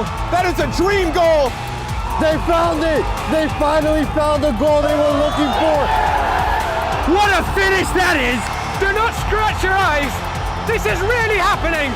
goal. That is a dream goal. They found it. They finally found the goal they were looking for. What a finish that is. Do not scratch your eyes. This is really happening.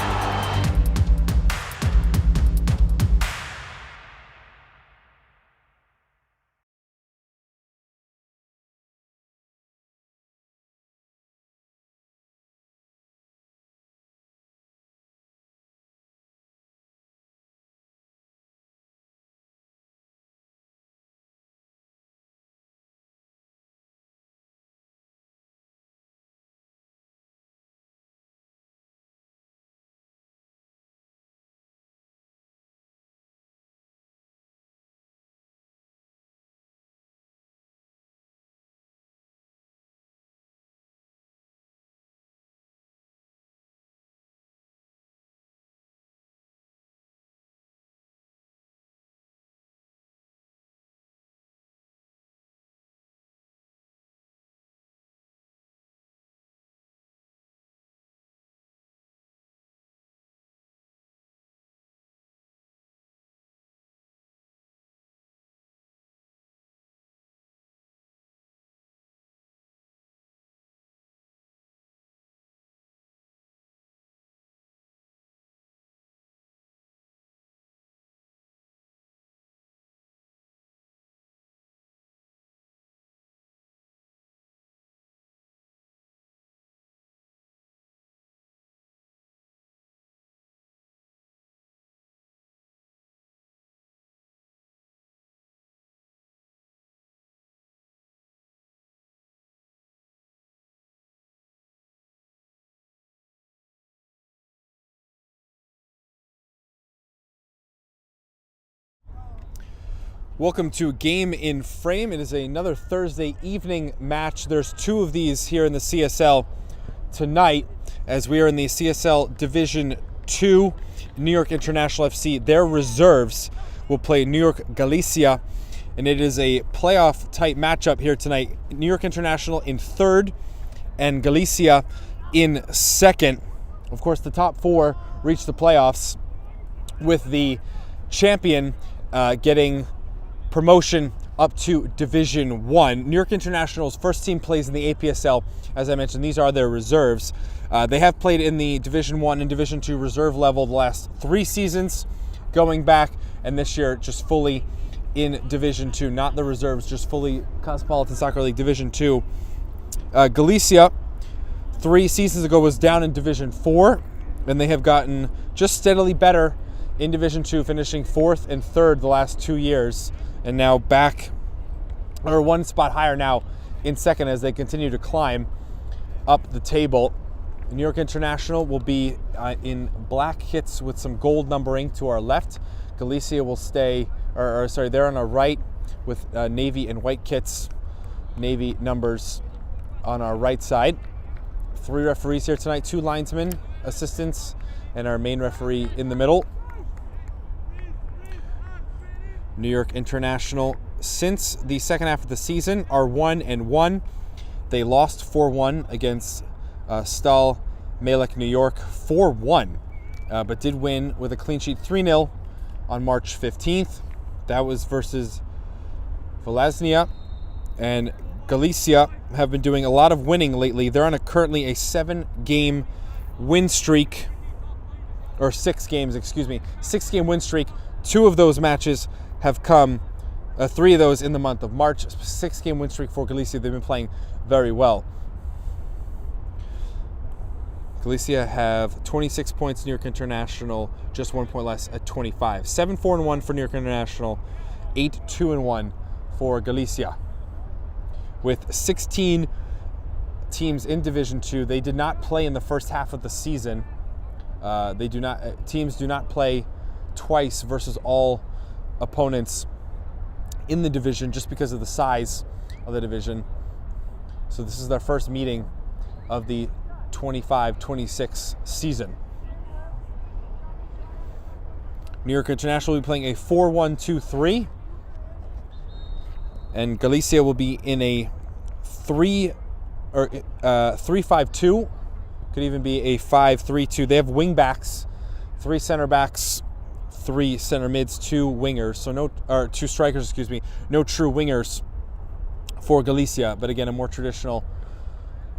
Welcome to Game in Frame. It is another Thursday evening match. There's two of these here in the CSL tonight, as we are in the CSL Division 2. New York International FC, their reserves, will play New York Galicia, and it is a playoff type matchup here tonight. New York International in third and Galicia in second. Of course, the top four reach the playoffs, with the champion getting promotion up to Division 1. New York International's first team plays in the APSL. As I mentioned, these are their reserves. They have played in the Division 1 and Division 2 reserve level the last 3 seasons going back, and this year just fully in Division 2, not the reserves, just fully Cosmopolitan Soccer League Division 2. Galicia, 3 seasons ago, was down in Division 4, and they have gotten just steadily better in Division 2, finishing 4th and 3rd the last 2 years. And now back, or one spot higher now in second, as they continue to climb up the table. New York International will be in black kits with some gold numbering to our left. Galicia will stay, they're on our right with navy and white kits, navy numbers on our right side. 3 referees here tonight, 2 linesmen, assistants, and our main referee in the middle. New York International, since the second half of the season, are 1-1. They lost 4-1 against Stal Malek New York, 4-1, but did win with a clean sheet 3-0 on March 15th. That was versus Velaznia, and Galicia have been doing a lot of winning lately. They're on currently a 7-game win streak, or 6 games, 6-game win streak. 2 of those matches have come, 3 of those in the month of March. 6-game win streak for Galicia. They've been playing very well. Galicia have 26 points. New York International just 1 point less at 25. 7-4-1 for New York International, 8-2-1 for Galicia. With 16 teams in Division 2, they did not play in the first half of the season. Teams do not play twice versus all opponents in the division, just because of the size of the division. So this is their first meeting of the 25-26 season. New York International will be playing a 4-1-2-3, and Galicia will be in a 3-5-2. Could even be a 5-3-2. They have wing backs, 3 center backs, 3 center mids, 2 wingers, so two strikers, excuse me, no true wingers for Galicia, but again, a more traditional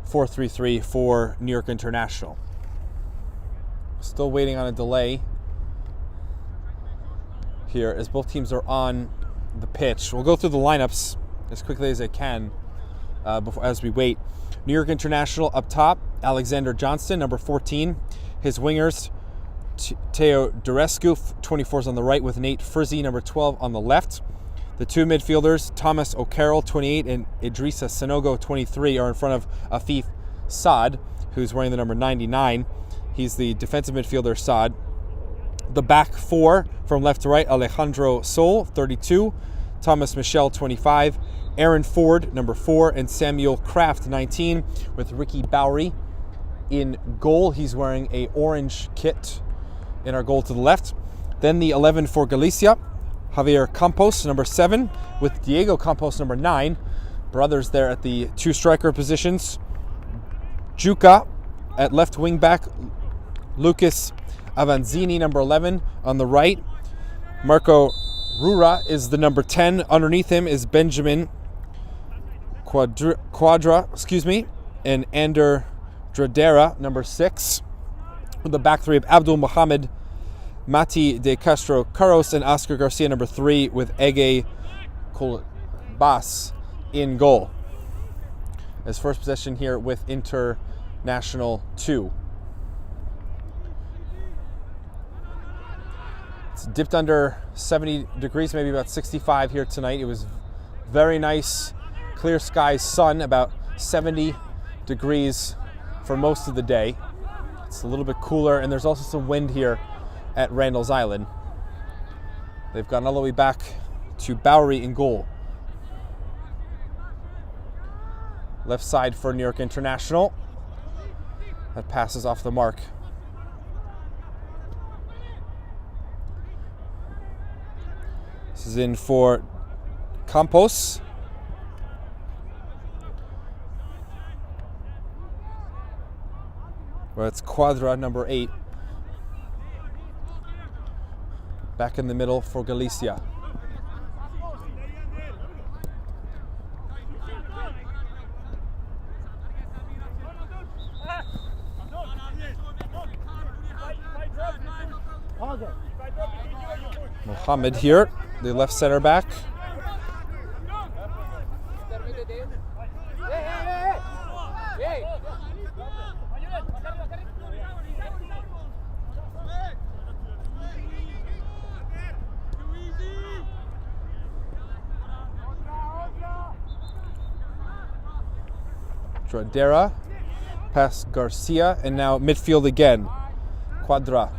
4-3-3 for New York International. Still waiting on a delay here as both teams are on the pitch. We'll go through the lineups as quickly as I can as we wait. New York International up top, Alexander Johnston, number 14. His wingers, Teo Durescu, 24 is on the right, with Nate Frizzy, number 12, on the left. The two midfielders, Thomas O'Carroll, 28, and Idrissa Sanogo, 23, are in front of Afif Saad, who's wearing the number 99. He's the defensive midfielder, Saad. The back four, from left to right, Alejandro Sol, 32, Thomas Michel, 25, Aaron Ford, number 4, and Samuel Kraft, 19, with Ricky Bowery in goal. He's wearing a orange kit in our goal to the left. Then the 11 for Galicia, Javier Campos, number 7, with Diego Campos, number 9. Brothers there at the two striker positions. Juca at left wing back. Lucas Avanzini, number 11, on the right. Marco Rura is the number 10. Underneath him is Benjamin Quadra, and Ander Dradera, number 6. With the back three of Abdul Mohamed, Mati de Castro Carros, and Oscar Garcia, number 3, with Ege Colbas in goal. As first possession here with International 2. It's dipped under 70 degrees, maybe about 65 here tonight. It was very nice, clear skies, sun, about 70 degrees for most of the day. It's a little bit cooler, and there's also some wind here at Randall's Island. They've gone all the way back to Bowery in goal. Left side for New York International. That passes off the mark. This is in for Campos. Well, it's Quadra, number 8. Back in the middle for Galicia. Mohamed here, the left center back. Dradera, past Garcia, and now midfield again. Quadra.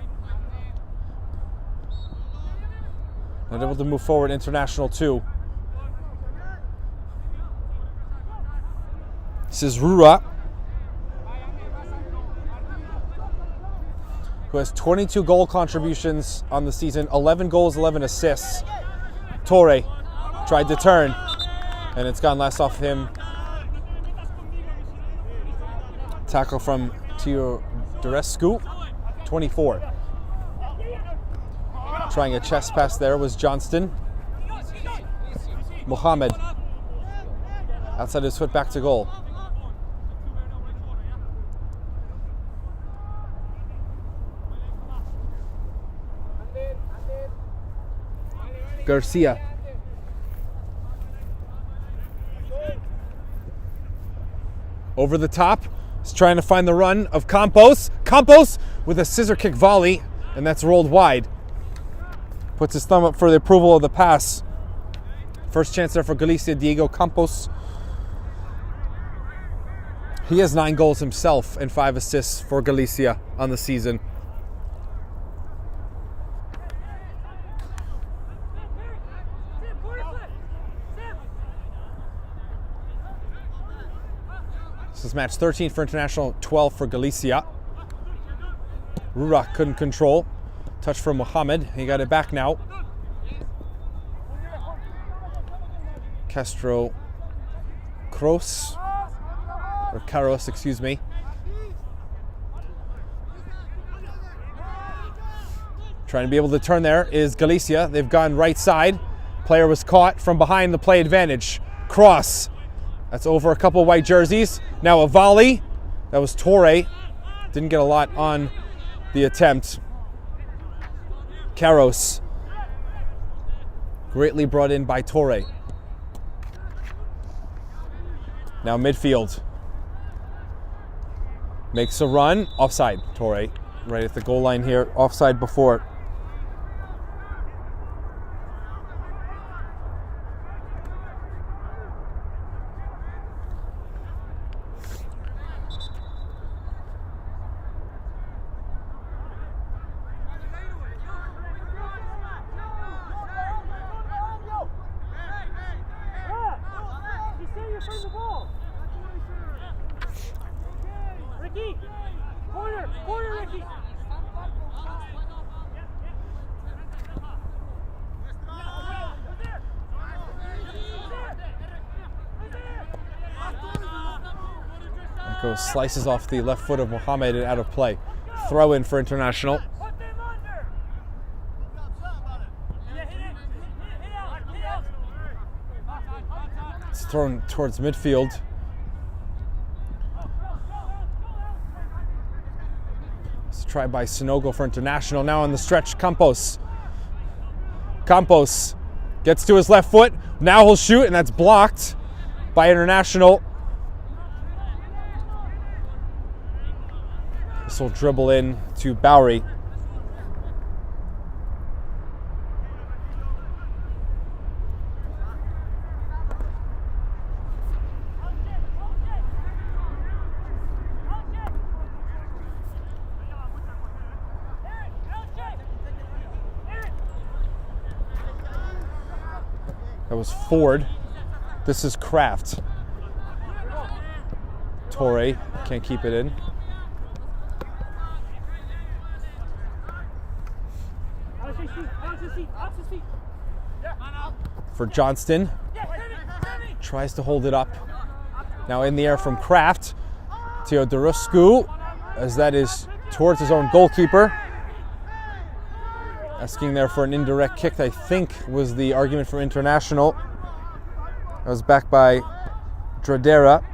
Not able to move forward, International 2. This is Rura, who has 22 goal contributions on the season, 11 goals, 11 assists. Torre tried to turn, and it's gone last off him. Tackle from Teo Durescu, 24. Trying a chest pass there was Johnston. Mohamed outside his foot, back to goal. Garcia. Over the top. He's trying to find the run of Campos. Campos with a scissor kick volley, and that's rolled wide. Puts his thumb up for the approval of the pass. First chance there for Galicia, Diego Campos. He has 9 goals himself and 5 assists for Galicia on the season. This is match 13 for International, 12 for Galicia. Rurak couldn't control. Touch from Mohamed. He got it back now. Castro Carros, excuse me. Trying to be able to turn there is Galicia. They've gone right side. Player was caught from behind the play advantage. Cross. That's over a couple white jerseys. Now a volley. That was Torre. Didn't get a lot on the attempt. Carros. Greatly brought in by Torre. Now midfield. Makes a run. Offside. Torre. Right at the goal line here. Offside before. Slices off the left foot of Mohamed and out of play. Throw in for International. It's thrown towards midfield. It's a try by Sinogo for International. Now on the stretch, Campos. Campos gets to his left foot. Now he'll shoot, and that's blocked by International. This will dribble in to Bowery. That was Ford. This is Kraft. Torre can't keep it in. For Johnston. Tries to hold it up. Now in the air from Kraft. Teodorescu, as that is towards his own goalkeeper. Asking there for an indirect kick, I think was the argument for International. That was backed by Dradera.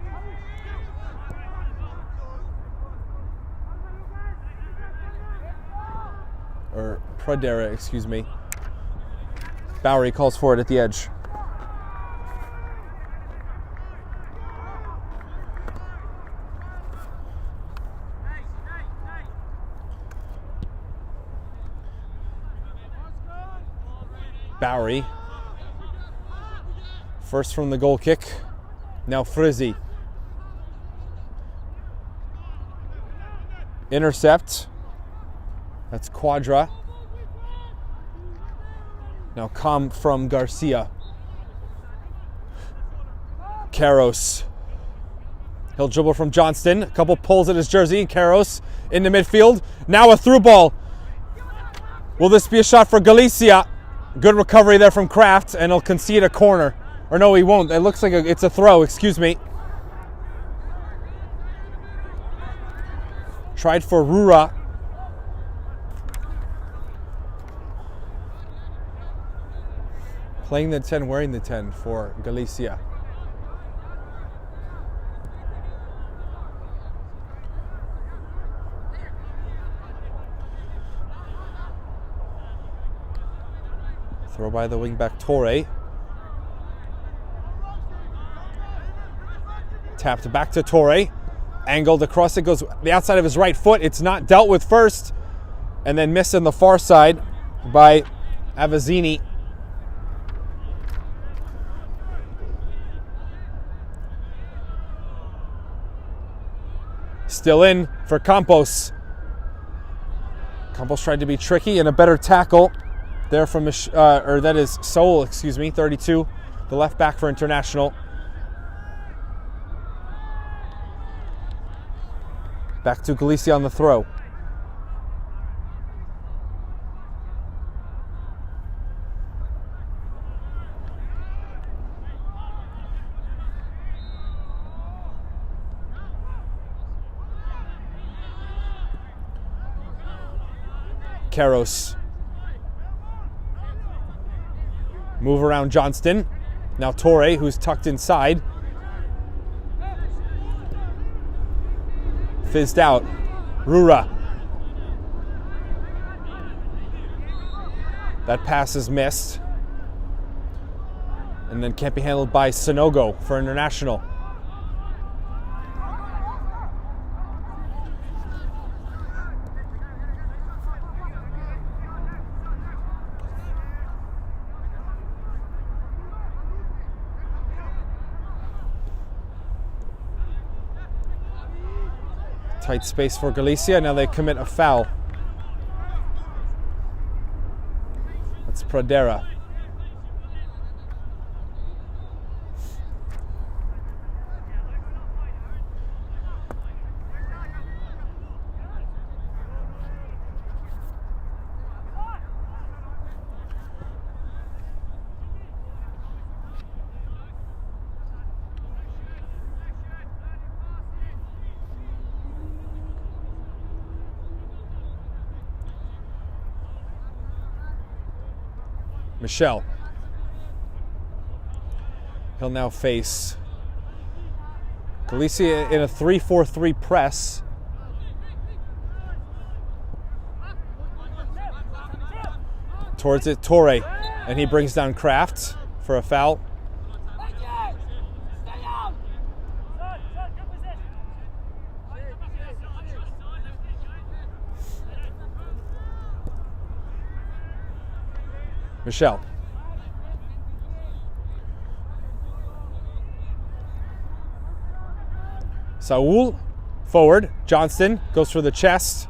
Or Pradera, excuse me. Bowery calls for it at the edge. Bowery. First from the goal kick. Now Frizzy. Intercept. That's Quadra. Now come from Garcia. Carros. He'll dribble from Johnston. A couple pulls at his jersey. And Carros into midfield. Now a through ball. Will this be a shot for Galicia? Good recovery there from Kraft, and he'll concede a corner. Or no, he won't. It looks like it's a throw, excuse me. Tried for Rura. Playing the 10, wearing the 10 for Galicia. Throw by the wingback Torre. Tapped back to Torre. Angled across, it goes the outside of his right foot. It's not dealt with first. And then missed on the far side by Avazzini. Still in for Campos. Campos tried to be tricky and a better tackle there from, or that is Soul, excuse me, 32, the left back for International. Back to Galicia on the throw. Carros Move around Johnston. Now Torre, who's tucked inside. Fizzed out. Rura. That pass is missed. And then can't be handled by Sanogo for International. Tight space for Galicia. Now they commit a foul. That's Pradera. Michel. He'll now face Galicia in a 3-4-3 press. Towards it, Torre, and he brings down Kraft for a foul. Michel. Saul, forward. Johnston goes for the chest,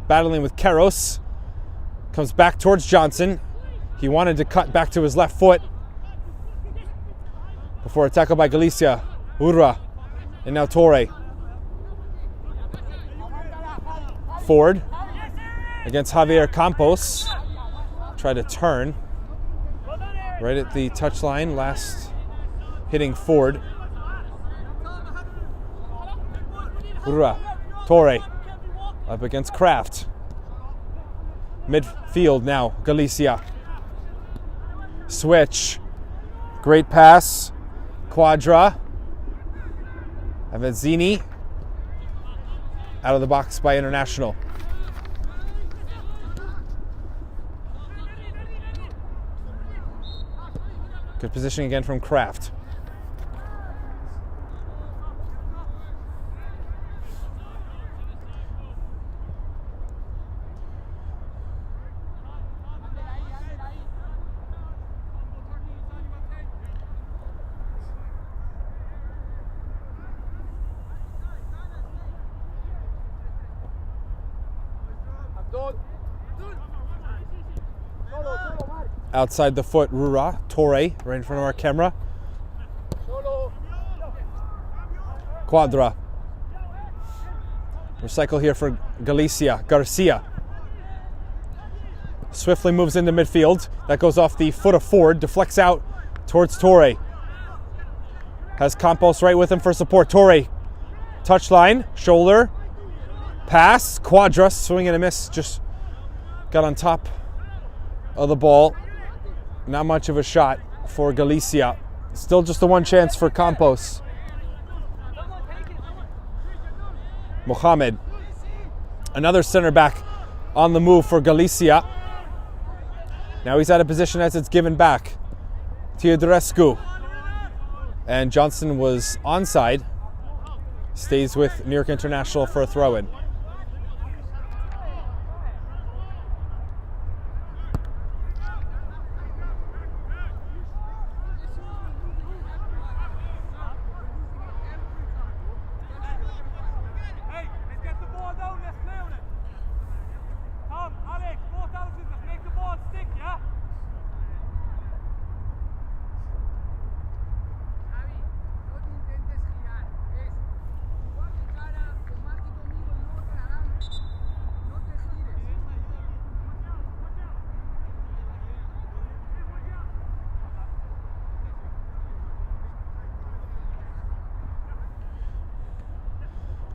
battling with Keros. Comes back towards Johnson. He wanted to cut back to his left foot before a tackle by Galicia. Urra. And now Torre. Ford against Javier Campos. Try to turn. Right at the touchline, last hitting Ford. Urra. Torre up against Kraft. Midfield now, Galicia. Switch. Great pass. Quadra. Avezzini. Out of the box by International. Good position again from Kraft. Outside the foot, Rura. Torre, right in front of our camera. Quadra. Recycle here for Galicia. Garcia. Swiftly moves into midfield. That goes off the foot of Ford. Deflects out towards Torre. Has Campos right with him for support. Torre. Touchline. Shoulder. Pass. Quadra. Swing and a miss. Just got on top of the ball. Not much of a shot for Galicia. Still just the one chance for Campos. Mohamed. Another center back on the move for Galicia. Now he's out of position as it's given back. Teodorescu. And Johnson was onside. Stays with New York International for a throw-in.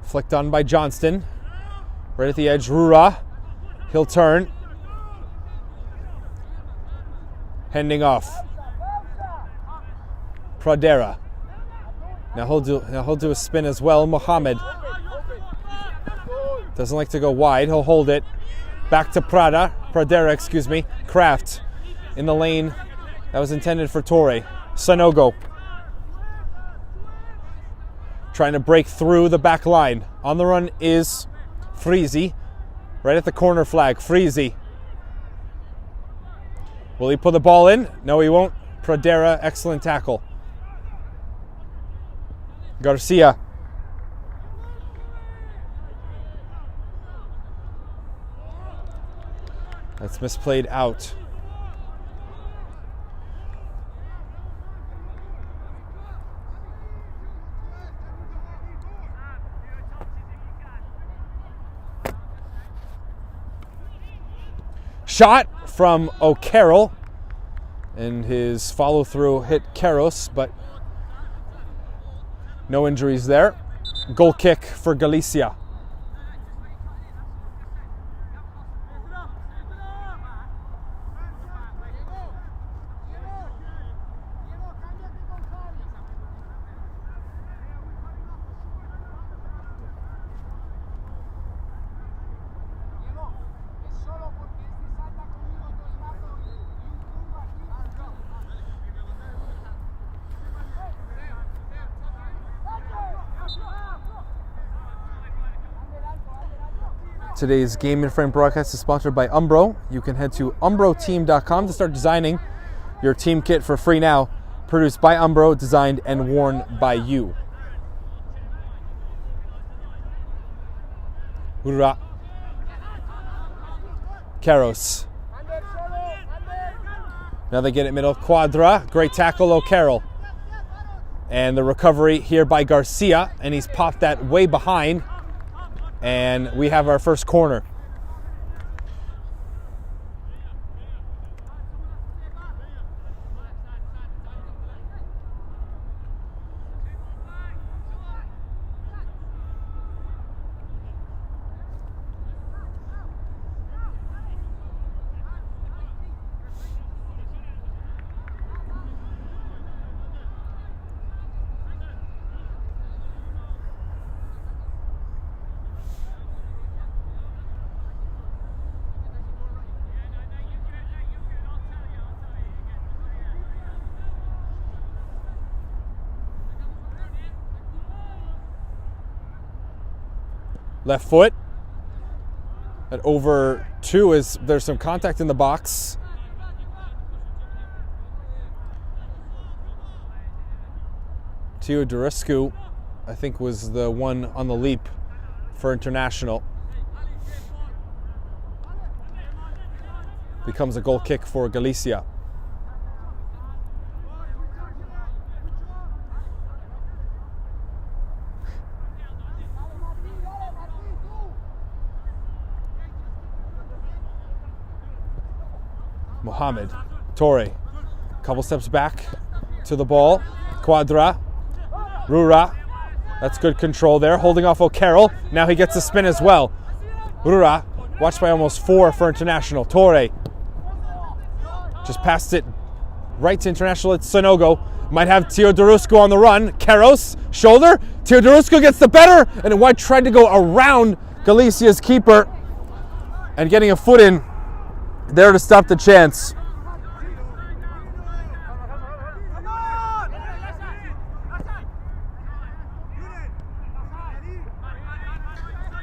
Flicked on by Johnston. Right at the edge, Rura. He'll turn. Hending off. Pradera. Now he'll do a spin as well. Mohamed doesn't like to go wide. He'll hold it. Back to Pradera, excuse me. Kraft in the lane that was intended for Torre. Sanogo trying to break through the back line. On the run is Freezy. Right at the corner flag. Freezy. Will he put the ball in? No, he won't. Pradera, excellent tackle. Garcia. That's misplayed out. Shot from O'Carroll, and his follow-through hit Carros, but no injuries there. Goal kick for Galicia. Today's Game in Frame broadcast is sponsored by Umbro. You can head to umbroteam.com to start designing your team kit for free now. Produced by Umbro, designed and worn by you. Hurrah. Carros. Now they get it middle. Quadra. Great tackle, O'Carroll. And the recovery here by Garcia. And he's popped that way behind. And we have our first corner. Left foot at over 2 is there's some contact in the box. Teodorescu, I think, was the one on the leap for International. Becomes a goal kick for Galicia. Mohamed, Torre, couple steps back to the ball. Quadra, Rura, that's good control there, holding off O'Carroll. Now he gets the spin as well. Rura, watched by almost 4 for International. Torre, just passed it right to International. It's Sanogo, might have Teodorescu on the run. Carros, shoulder, Teodorescu gets the better, and White tried to go around Galicia's keeper, and getting a foot in there to stop the chance.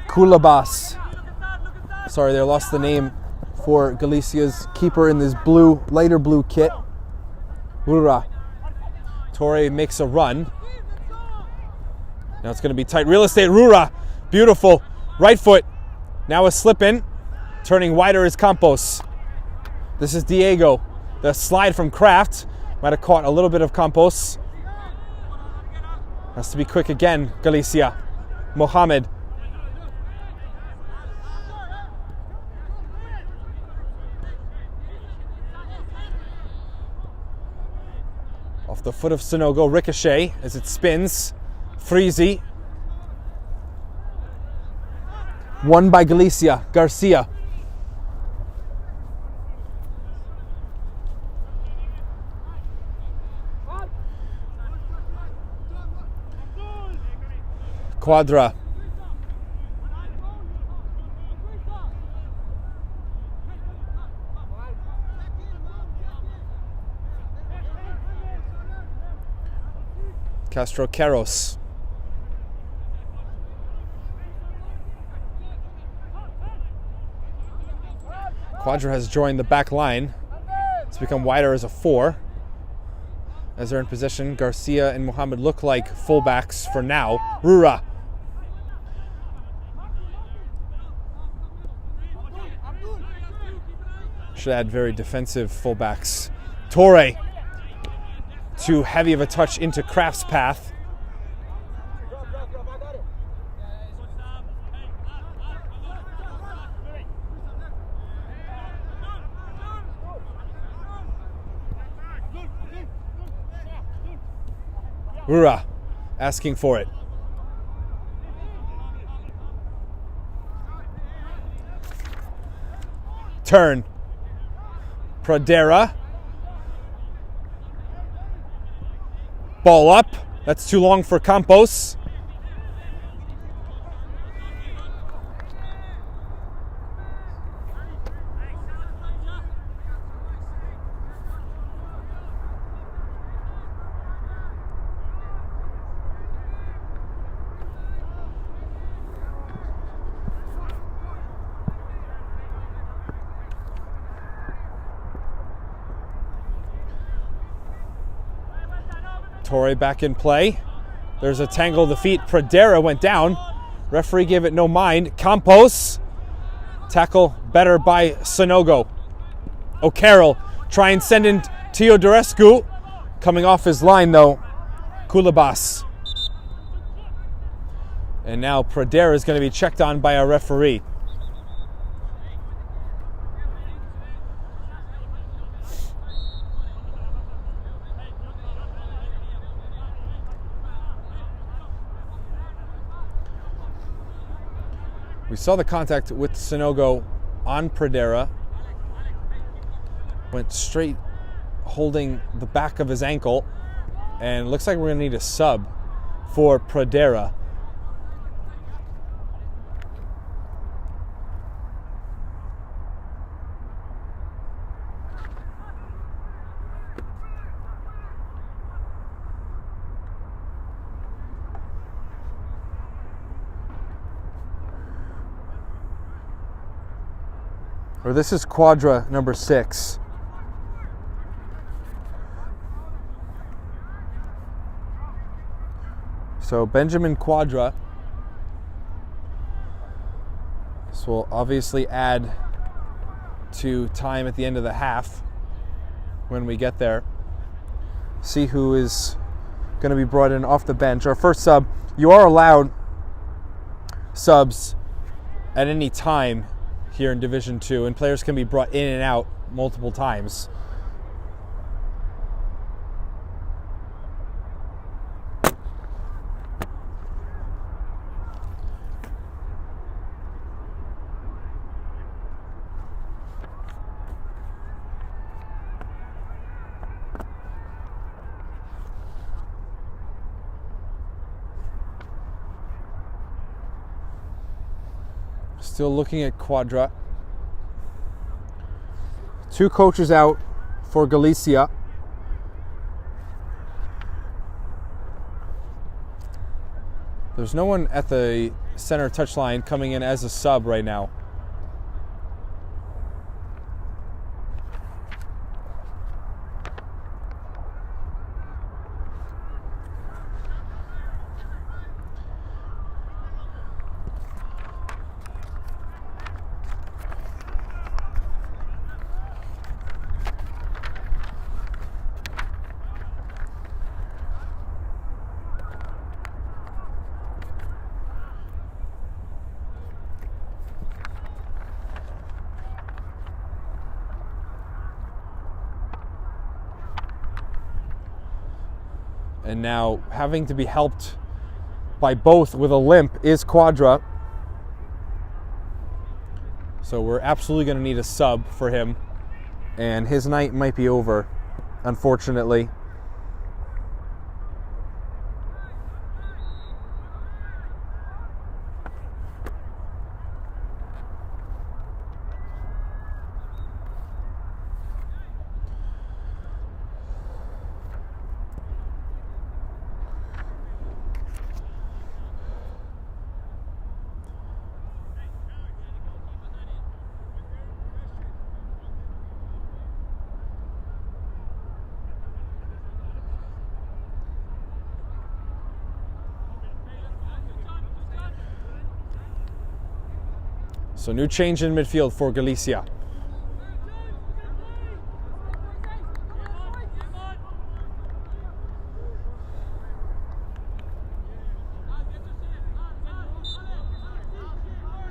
Kulabas. Sorry, they lost the name for Galicia's keeper in this blue, lighter blue kit. Rura. Torre makes a run. Now it's going to be tight. Real estate. Rura. Beautiful. Right foot. Now a slip in. Turning wider is Campos. This is Diego. The slide from Kraft might have caught a little bit of Campos. Has to be quick again, Galicia. Mohamed. Off the foot of Sanogo, ricochet as it spins. Freezy. Won by Galicia. Garcia. Quadra. Castro Queiroz. Quadra has joined the back line. It's become wider as a 4. As they're in position, Garcia and Mohammed look like fullbacks for now. Rura. Should add very defensive fullbacks. Torre. Too heavy of a touch into Kraft's path. Rura asking for it. Turn. Pradera. Ball up. That's too long for Campos. Torre back in play. There's a tangle of the feet. Pradera went down. Referee gave it no mind. Campos. Tackle better by Sonogo. O'Carroll try and send in Teodorescu. Coming off his line though, Kulabas. And now Pradera is going to be checked on by a referee. We saw the contact with Sonogo on Pradera. Went straight holding the back of his ankle. And looks like we're going to need a sub for Pradera. Or this is Quadra number 6. So Benjamin Quadra. This will obviously add to time at the end of the half when we get there. See who is going to be brought in off the bench. Our first sub, you are allowed subs at any time here in Division 2, and players can be brought in and out multiple times. Still looking at Quadra. 2 coaches out for Galicia. There's no one at the center touchline coming in as a sub right now. And now having to be helped by both with a limp is Quadra. So we're absolutely going to need a sub for him. And his night might be over, unfortunately. So new change in midfield for Galicia.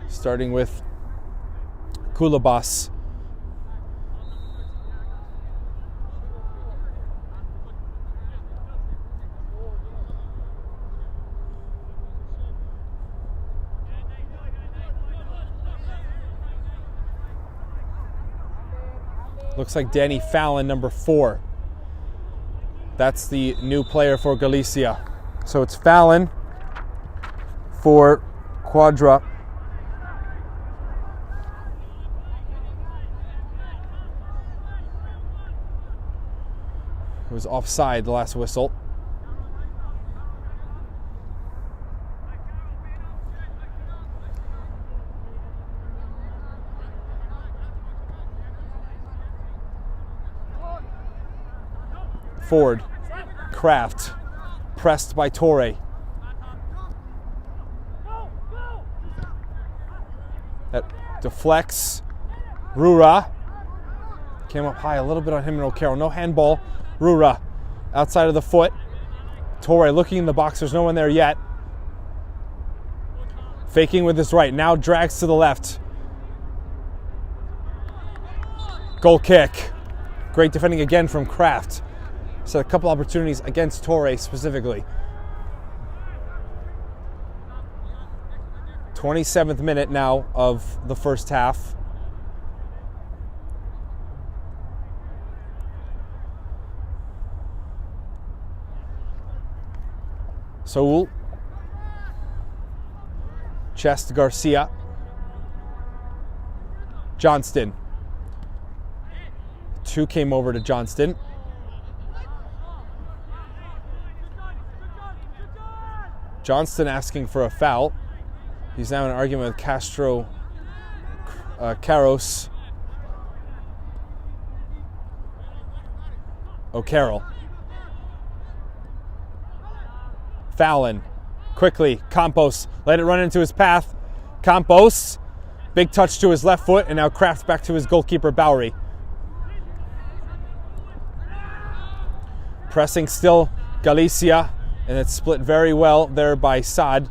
Starting with Kulabas. Looks like Danny Fallon, number 4. That's the new player for Galicia. So it's Fallon for Quadra. It was offside, the last whistle. Forward, Kraft, pressed by Torre. That deflects. Rura came up high a little bit on him and O'Carroll. No handball. Rura outside of the foot. Torre looking in the box. There's no one there yet. Faking with his right. Now drags to the left. Goal kick. Great defending again from Kraft. So a couple opportunities against Torre specifically. 27th minute now of the first half. Saul. Chest Garcia. Johnston. 2 came over to Johnston. Johnston asking for a foul. He's now in an argument with Castro Carros. O'Carroll. Fallon. Quickly. Campos. Let it run into his path. Campos. Big touch to his left foot, and now Kraft back to his goalkeeper, Bowery. Pressing still Galicia. And it's split very well there by Saad.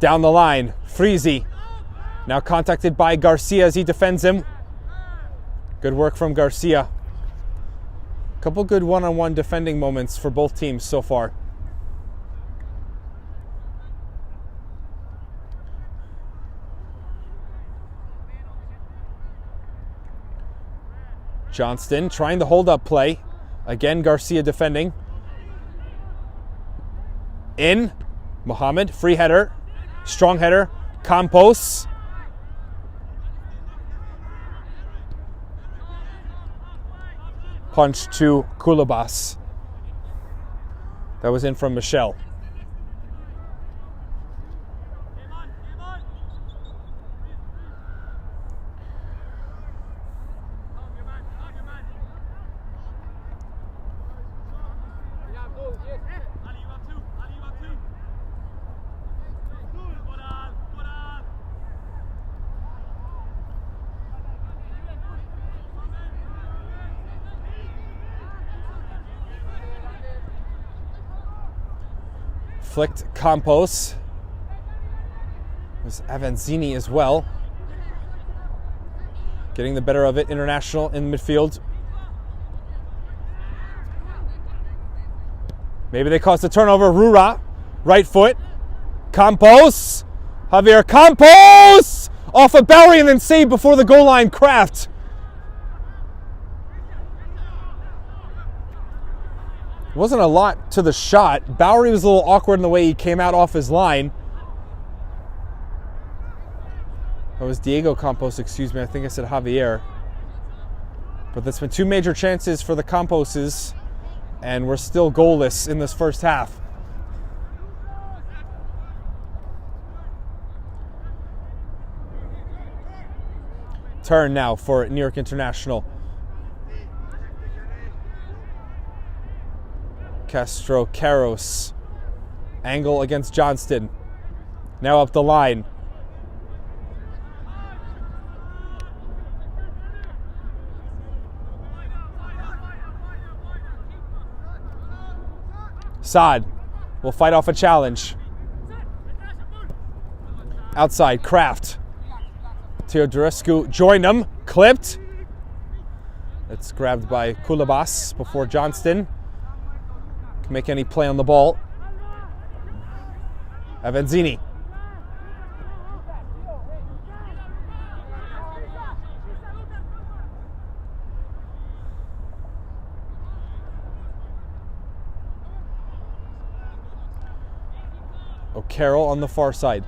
Down the line, Freezy. Now contacted by Garcia as he defends him. Good work from Garcia. Couple good one-on-one defending moments for both teams so far. Johnston trying the hold-up play. Again, Garcia defending. In. Mohammed, free header. Strong header. Campos. Punch to Kulabas. That was in from Michel. Flicked Campos. It was Avanzini as well. Getting the better of it, International in midfield. Maybe they caused a turnover. Rura, right foot. Campos. Javier Campos! Off of Bowery and then saved before the goal line. Kraft. Wasn't a lot to the shot. Bowery was a little awkward in the way he came out off his line. That was Diego Campos, excuse me. I think I said Javier. But that's been 2 major chances for the Camposes, and we're still goalless in this first half. Turn now for New York International. Castro Carros. Angle against Johnston. Now up the line. Saad will fight off a challenge. Outside, Kraft. Teodorescu joined him. Clipped. It's grabbed by Kulabas before Johnston can make any play on the ball. Avanzini. O'Carroll on the far side.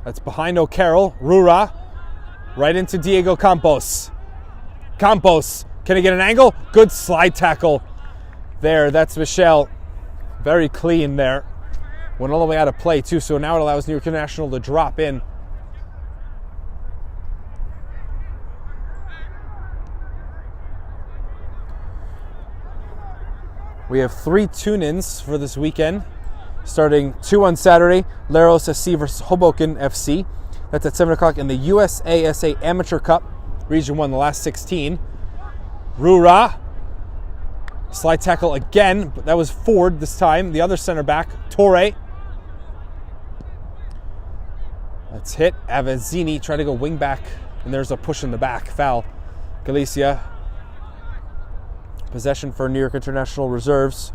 That's behind O'Carroll. Rura. Right into Diego Campos. Campos, can he get an angle? Good slide tackle there. That's Michel. Very clean there. Went all the way out of play too, so now it allows New York International to drop in. We have 3 tune-ins for this weekend. Starting 2 on Saturday, Leros SC versus Hoboken FC. That's at 7 o'clock in the USASA Amateur Cup, Region 1, the last 16. Rura, slide tackle again, but that was Ford this time, the other center back, Torre. That's hit, Avanzini trying to go wing back, and there's a push in the back, foul. Galicia, possession for New York International Reserves.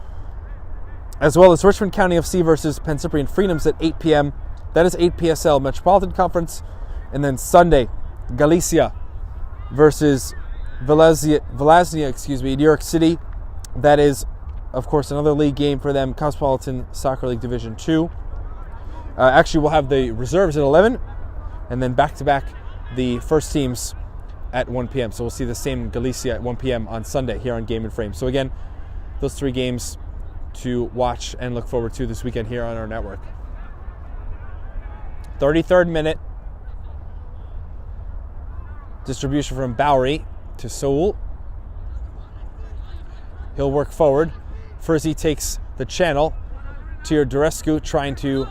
As well as Richmond County FC versus Penn Cyprian Freedoms at 8 p.m. That is 8 PSL Metropolitan Conference. And then Sunday, Galicia versus Vlasnia, New York City. That is, of course, another league game for them, Cosmopolitan Soccer League Division 2. Actually, we'll have the reserves at 11, and then back-to-back the first teams at 1 p.m. So we'll see the same Galicia at 1 p.m. on Sunday here on Game and Frame. So again, those 3 games to watch and look forward to this weekend here on our network. 33rd minute. Distribution from Bowery to Soul. He'll work forward. Frizzy takes the channel. Teodorescu trying to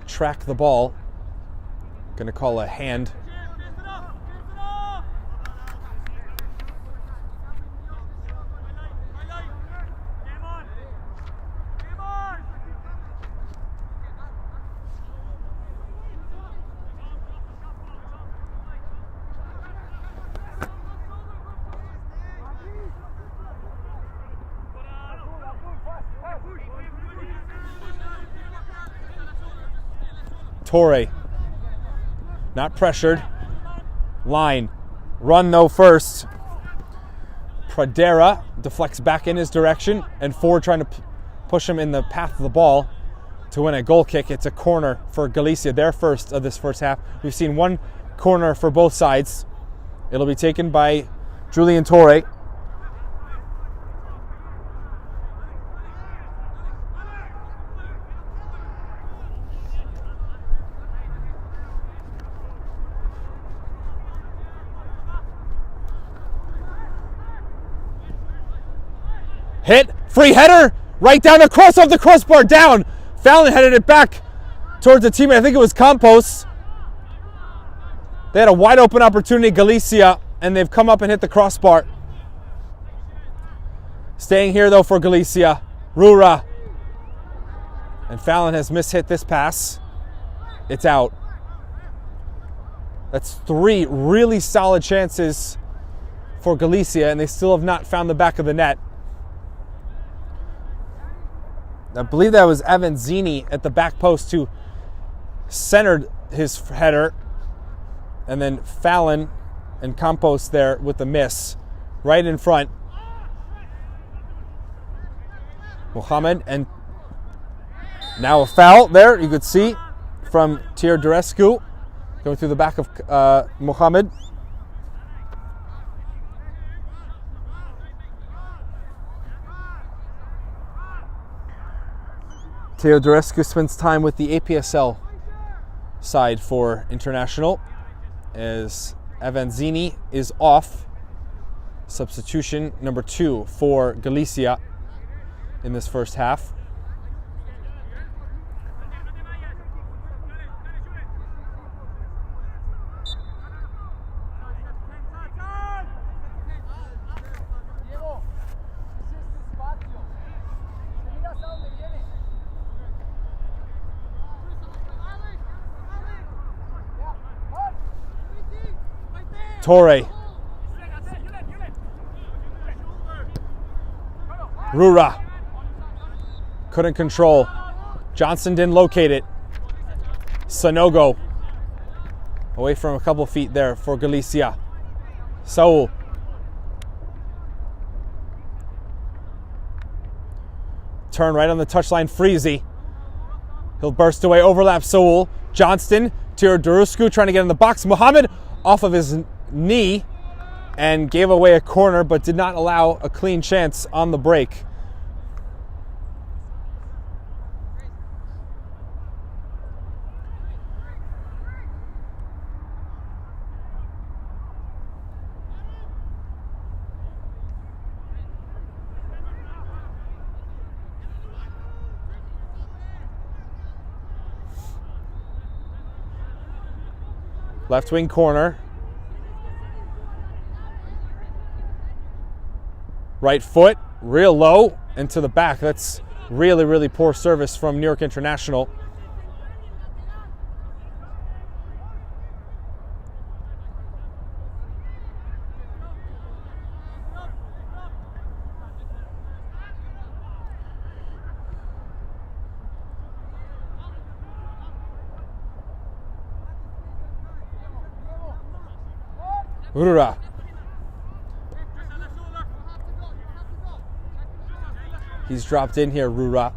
track the ball. Gonna call a hand. Torre, not pressured. Line, run though first. Pradera deflects back in his direction, and Ford trying to push him in the path of the ball to win a goal kick. It's a corner for Galicia, their first of this first half. We've seen one corner for both sides. It'll be taken by Julian Torre. Hit, free header, right down across off the crossbar, down. Fallon headed it back towards the teammate. I think it was Campos. They had a wide open opportunity, Galicia, and they've come up and hit the crossbar. Staying here though for Galicia, Rura. And Fallon has mishit this pass. It's out. That's 3 really solid chances for Galicia, and they still have not found the back of the net. I believe that was Avanzini at the back post who centered his header, and then Fallon and Campos there with the miss right in front. Mohamed, and now a foul there, you could see, from Teodorescu. Going Going through the back of Mohamed. Teodorescu spends time with the APSL side for International as Avanzini is off. Substitution number 2 for Galicia in this first half. Torre. Rura. Couldn't control. Johnson didn't locate it. Sanogo. Away from a couple feet there for Galicia. Saul. Turn right on the touchline, Freezy. He'll burst away, overlap Saul. Johnston, Teodorescu trying to get in the box. Mohamed off of his knee and gave away a corner, but did not allow a clean chance on the break. Left wing corner. Right foot, real low, and to the back. That's really, really poor service from New York International. Rura. He's dropped in here, Rura.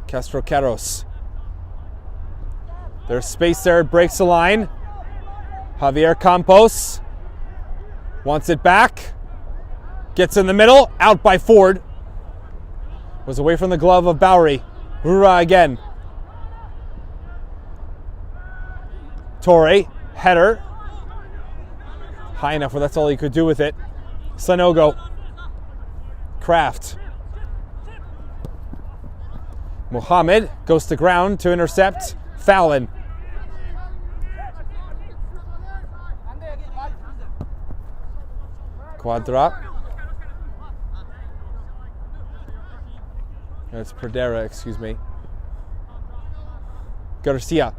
Castro Carros. There's space there, breaks the line. Javier Campos wants it back. Gets in the middle, out by Ford. Was away from the glove of Bowery. Rura again. Torre, header. High enough where that's all he could do with it. Sanogo. Kraft. Mohamed goes to ground to intercept. Fallon. Quadra. That's Perdera, excuse me. Garcia.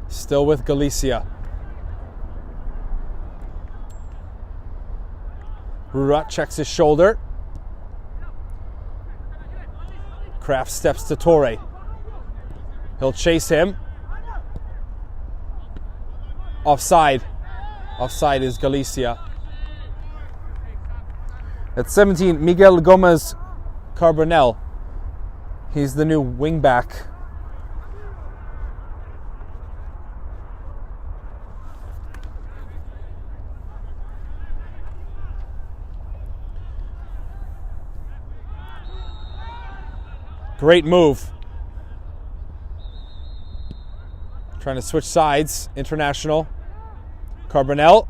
Still with Galicia. Rura checks his shoulder. Kraft steps to Torre. He'll chase him. Offside. Offside is Galicia. At 17, Miguel Gomez Carbonell. He's the new wingback. Great move. Trying to switch sides. International. Carbonell.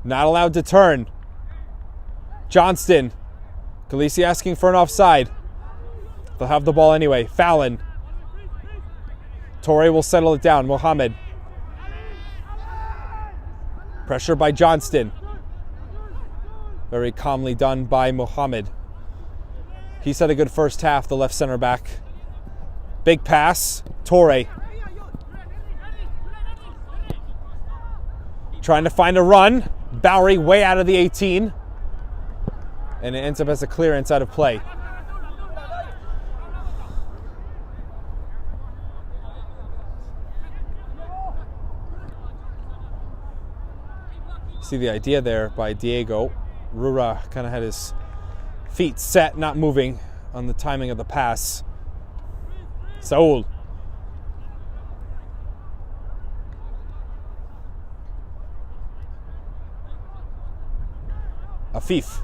Not allowed to turn. Johnston. Galicia asking for an offside. They'll have the ball anyway. Fallon. Torre will settle it down. Mohamed. Pressure by Johnston. Very calmly done by Mohamed. He's had a good first half, the left center back. Big pass. Torre. Trying to find a run. Bowery way out of the 18. And it ends up as a clearance out of play. See the idea there by Diego. Rura kind of had his feet set, not moving on the timing of the pass. Saul. Afif.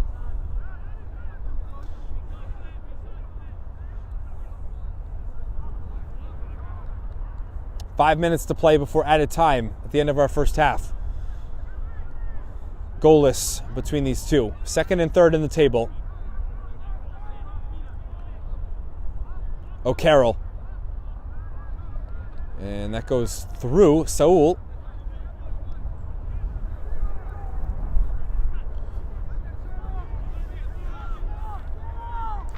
Five minutes to play before added time at the end of our first half. Goalless between these two. Second and third in the table. O'Carroll. And that goes through. Saul.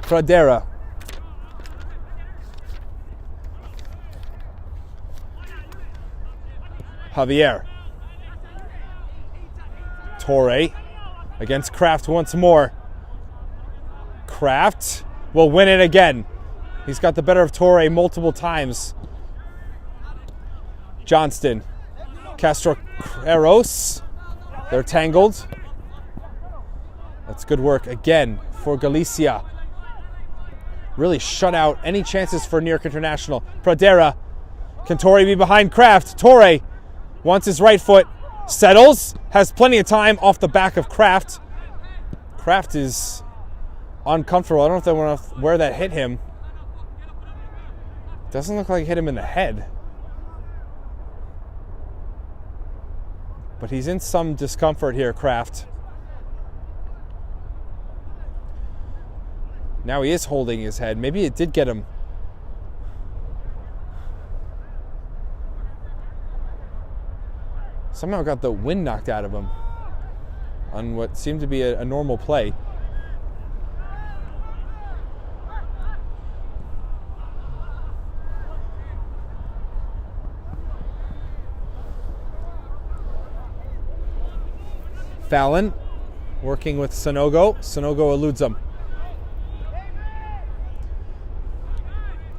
Pradera. Javier. Torre against Kraft once more. Kraft will win it again. He's got the better of Torre multiple times. Johnston. Castro Eros. They're tangled. That's good work again for Galicia. Really shut out any chances for New York International. Pradera. Can Torre be behind Kraft? Torre wants his right foot. Settles. Has plenty of time off the back of Kraft. Kraft is uncomfortable. I don't know if they want to where that hit him. Doesn't look like it hit him in the head. But he's in some discomfort here, Kraft. Now he is holding his head. Maybe it did get him. Somehow got the wind knocked out of him on what seemed to be a normal play. Fallon working with Sonogo. Sonogo eludes him.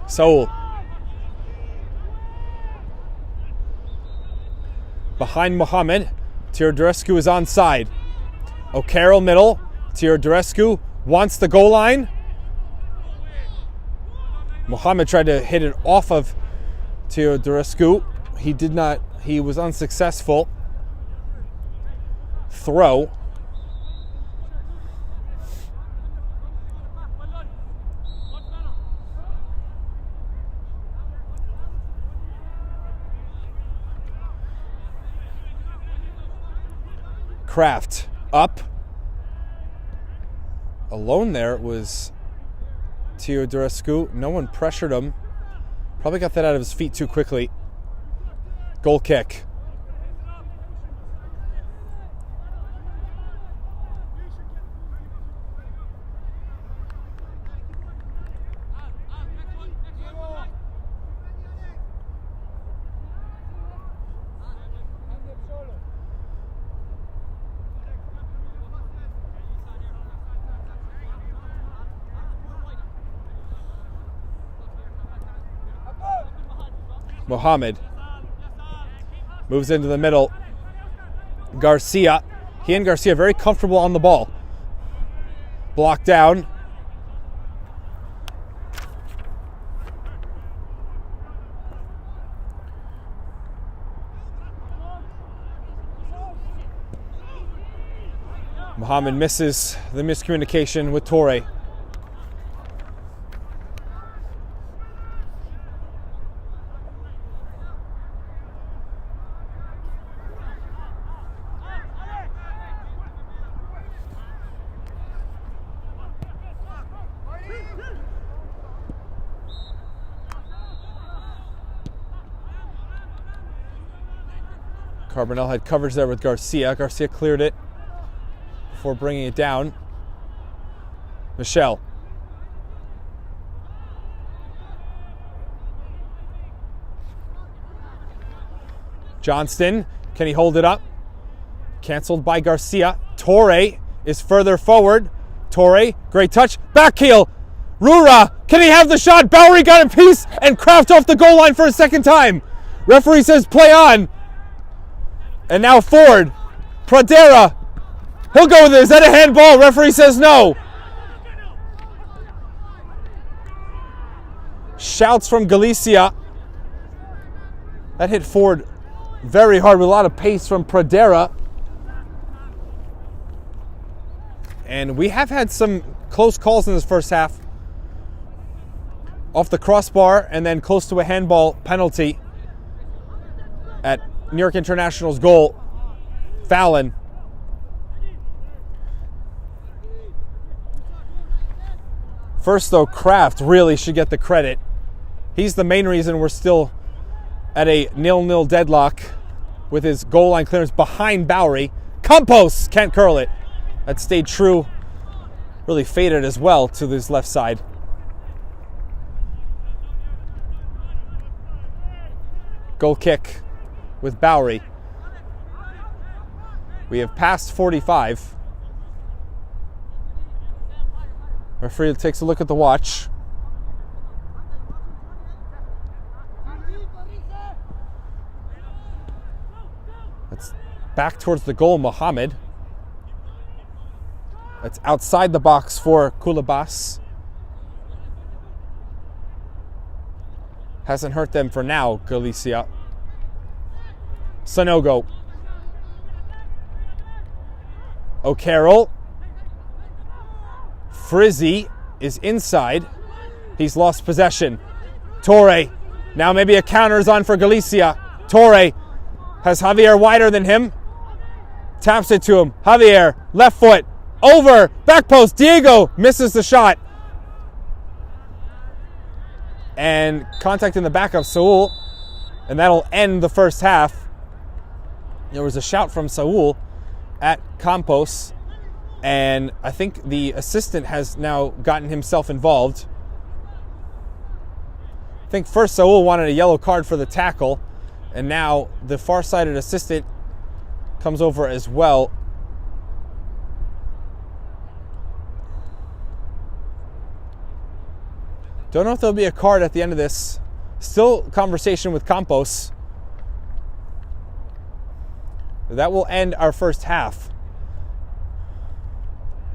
Saul. Behind Mohamed. Teodorescu is onside. O'Carroll middle. Teodorescu wants the goal line. Mohamed tried to hit it off of Teodorescu. He did not. He was unsuccessful. Throw. Kraft up. Alone there was Teodorescu. No one pressured him. Probably got that out of his feet too quickly. Goal kick. Mohamed moves into the middle. Garcia. He and Garcia very comfortable on the ball. Blocked down. Mohamed misses the miscommunication with Torre. Carbonell had coverage there with Garcia. Garcia cleared it before bringing it down. Michel. Johnston, can he hold it up? Canceled by Garcia. Torre is further forward. Torre, great touch, back heel. Rura, can he have the shot? Bowery got a piece and Kraft off the goal line for a second time. Referee says play on. And now Ford, Pradera, he'll go with it. Is that a handball? Referee says no. Shouts from Galicia. That hit Ford very hard with a lot of pace from Pradera. And we have had some close calls in this first half. Off the crossbar and then close to a handball penalty at New York International's goal. Fallon. First though, Kraft really should get the credit. He's the main reason we're still at a 0-0 deadlock with his goal line clearance behind Bowery. Campos can't curl it. That stayed true. Really faded as well to this left side. Goal kick with Bowery. We have passed 45. Referee takes a look at the watch. That's back towards the goal, Mohammed. That's outside the box for Kulabas. Hasn't hurt them for now, Galicia. Sanogo. O'Carroll. Frizzy is inside. He's lost possession. Torre. Now maybe a counter is on for Galicia. Torre has Javier wider than him. Taps it to him. Javier, left foot. Over. Back post. Diego misses the shot. And contact in the back of Saul. And that'll end the first half. There was a shout from Saul at Campos. And I think the assistant has now gotten himself involved. I think first Saul wanted a yellow card for the tackle. And now the far-sided assistant comes over as well. Don't know if there'll be a card at the end of this. Still conversation with Campos. That will end our first half.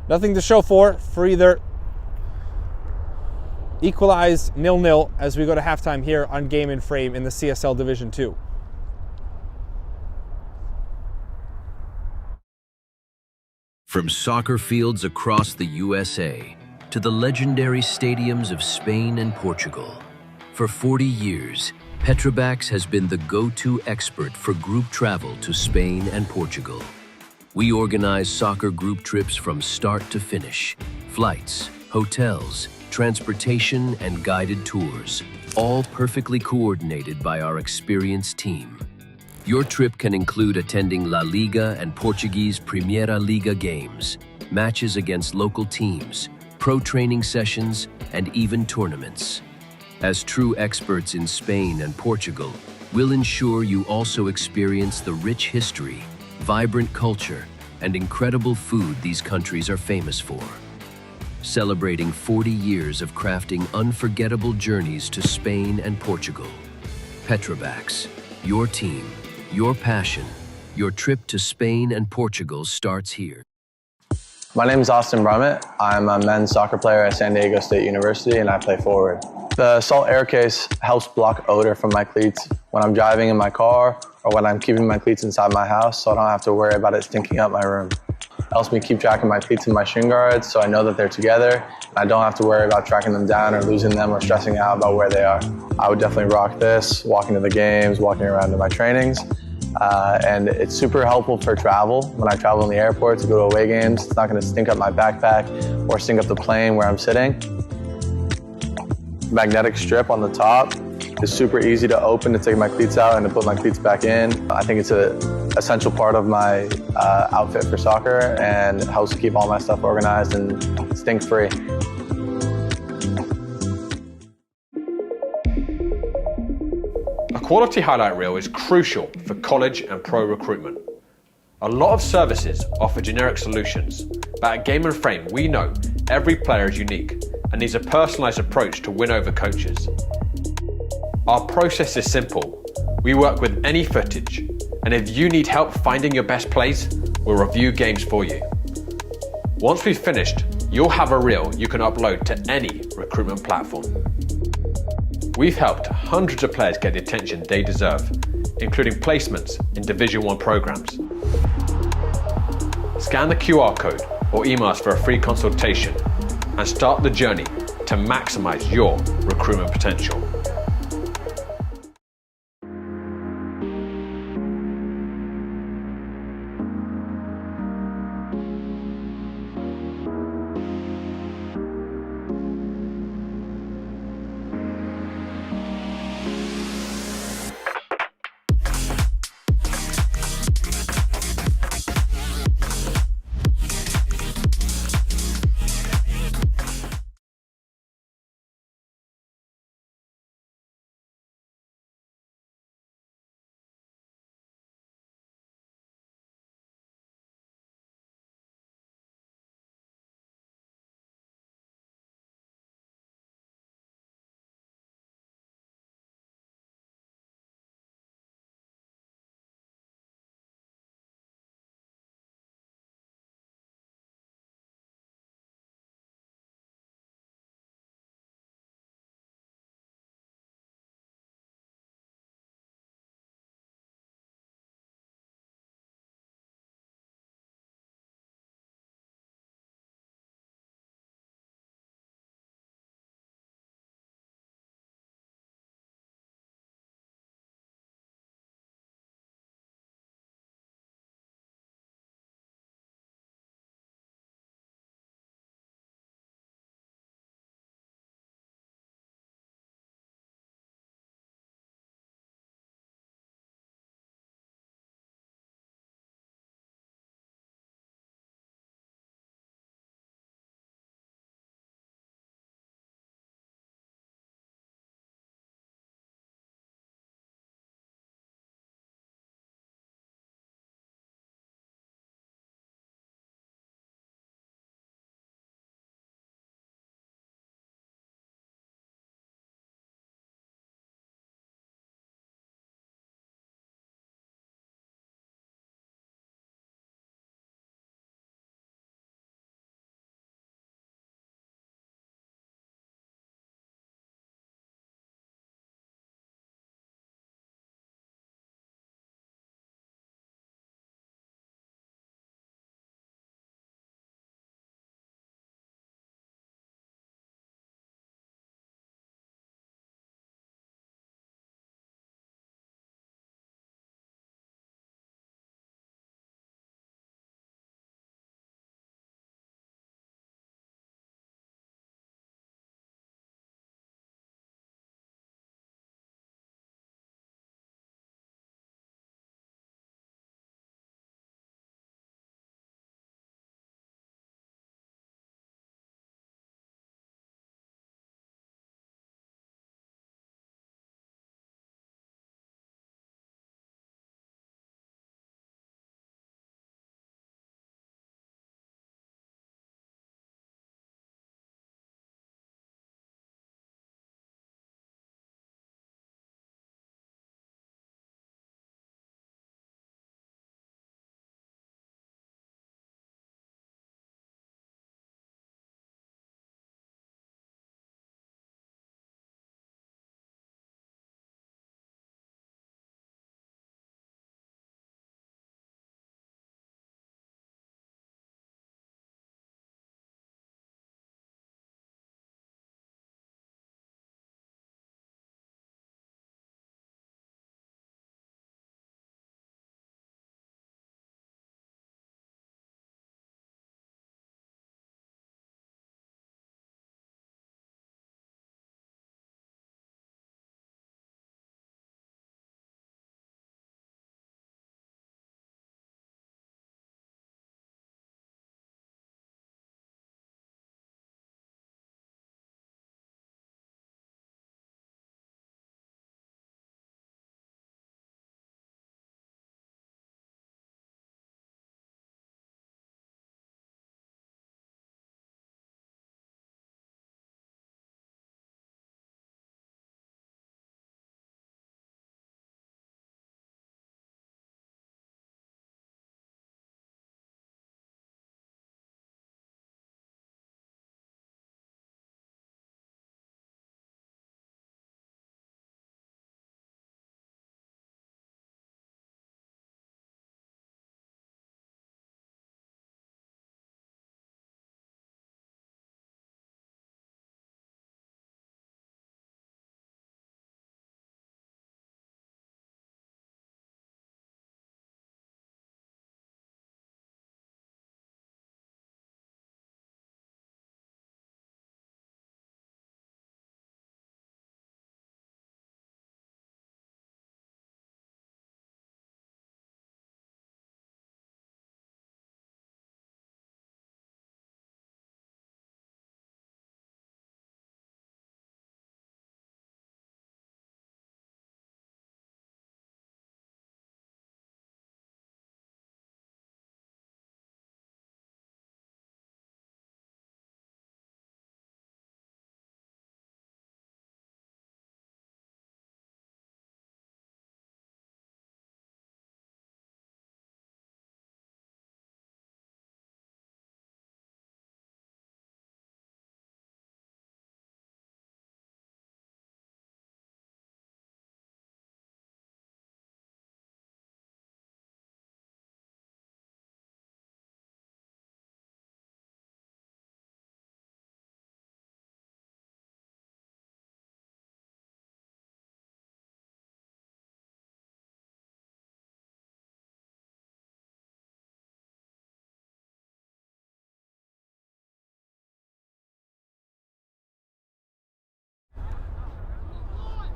Nothing to show for either. Equalized 0-0 as we go to halftime here on Game in Frame in the CSL Division 2. From soccer fields across the USA to the legendary stadiums of Spain and Portugal, for 40 years, Petrobax has been the go-to expert for group travel to Spain and Portugal. We organize soccer group trips from start to finish, flights, hotels, transportation, and guided tours, all perfectly coordinated by our experienced team. Your trip can include attending La Liga and Portuguese Primeira Liga games, matches against local teams, pro training sessions, and even tournaments. As true experts in Spain and Portugal, we'll ensure you also experience the rich history, vibrant culture, and incredible food these countries are famous for. Celebrating 40 years of crafting unforgettable journeys to Spain and Portugal. Petrobax, your team, your passion, your trip to Spain and Portugal starts here. My name is Austin Brummett. I'm a men's soccer player at San Diego State University and I play forward. The Salt Air Case helps block odor from my cleats when I'm driving in my car or when I'm keeping my cleats inside my house so I don't have to worry about it stinking up my room. It helps me keep track of my cleats and my shin guards so I know that they're together and I don't have to worry about tracking them down or losing them or stressing out about where they are. I would definitely rock this, walking to the games, walking around to my trainings. And it's super helpful for travel. When I travel in the airport to go to away games, it's not going to stink up my backpack or stink up the plane where I'm sitting. Magnetic strip on the top is super easy to open to take my cleats out and to put my cleats back in. I think it's an essential part of my outfit for soccer and it helps keep all my stuff organized and stink-free. A quality highlight reel is crucial for college and pro recruitment. A lot of services offer generic solutions, but at Game and Frame we know every player is unique and needs a personalised approach to win over coaches. Our process is simple. We work with any footage, and if you need help finding your best plays, we'll review games for you. Once we've finished, you'll have a reel you can upload to any recruitment platform. We've helped hundreds of players get the attention they deserve, including placements in Division 1 programs. Scan the QR code or email us for a free consultation and start the journey to maximize your recruitment potential.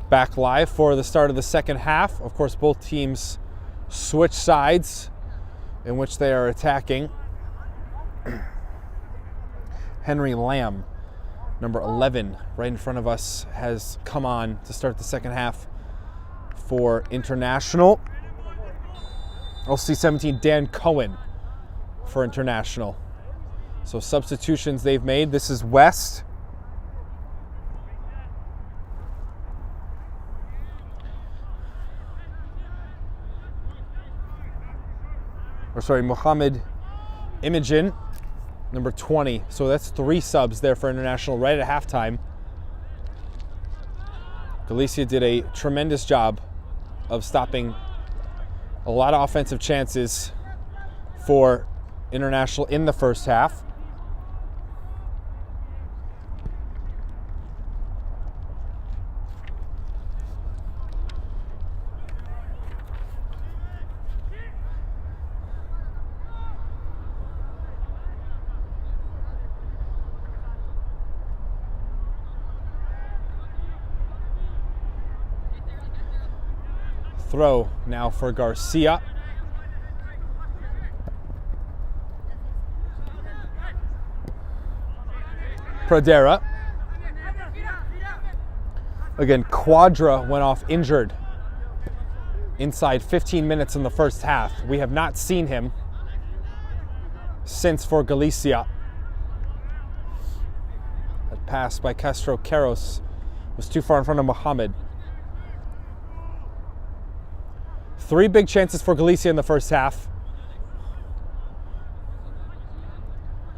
Back live for the start of the second half. Of course, both teams switch sides in which they are attacking. Henry Lamb, number 11, right in front of us, has come on to start the second half for International. LC 17, Dan Cohen for International. So substitutions they've made. This is West. Mohamed Imogen, number 20. So that's 3 subs there for International right at halftime. Galicia did a tremendous job of stopping a lot of offensive chances for International in the first half. Throw now for Garcia. Pradera. Again, Quadra went off injured inside 15 minutes in the first half. We have not seen him since for Galicia. That pass by Castro Queiroz was too far in front of Mohamed. 3 big chances for Galicia in the first half.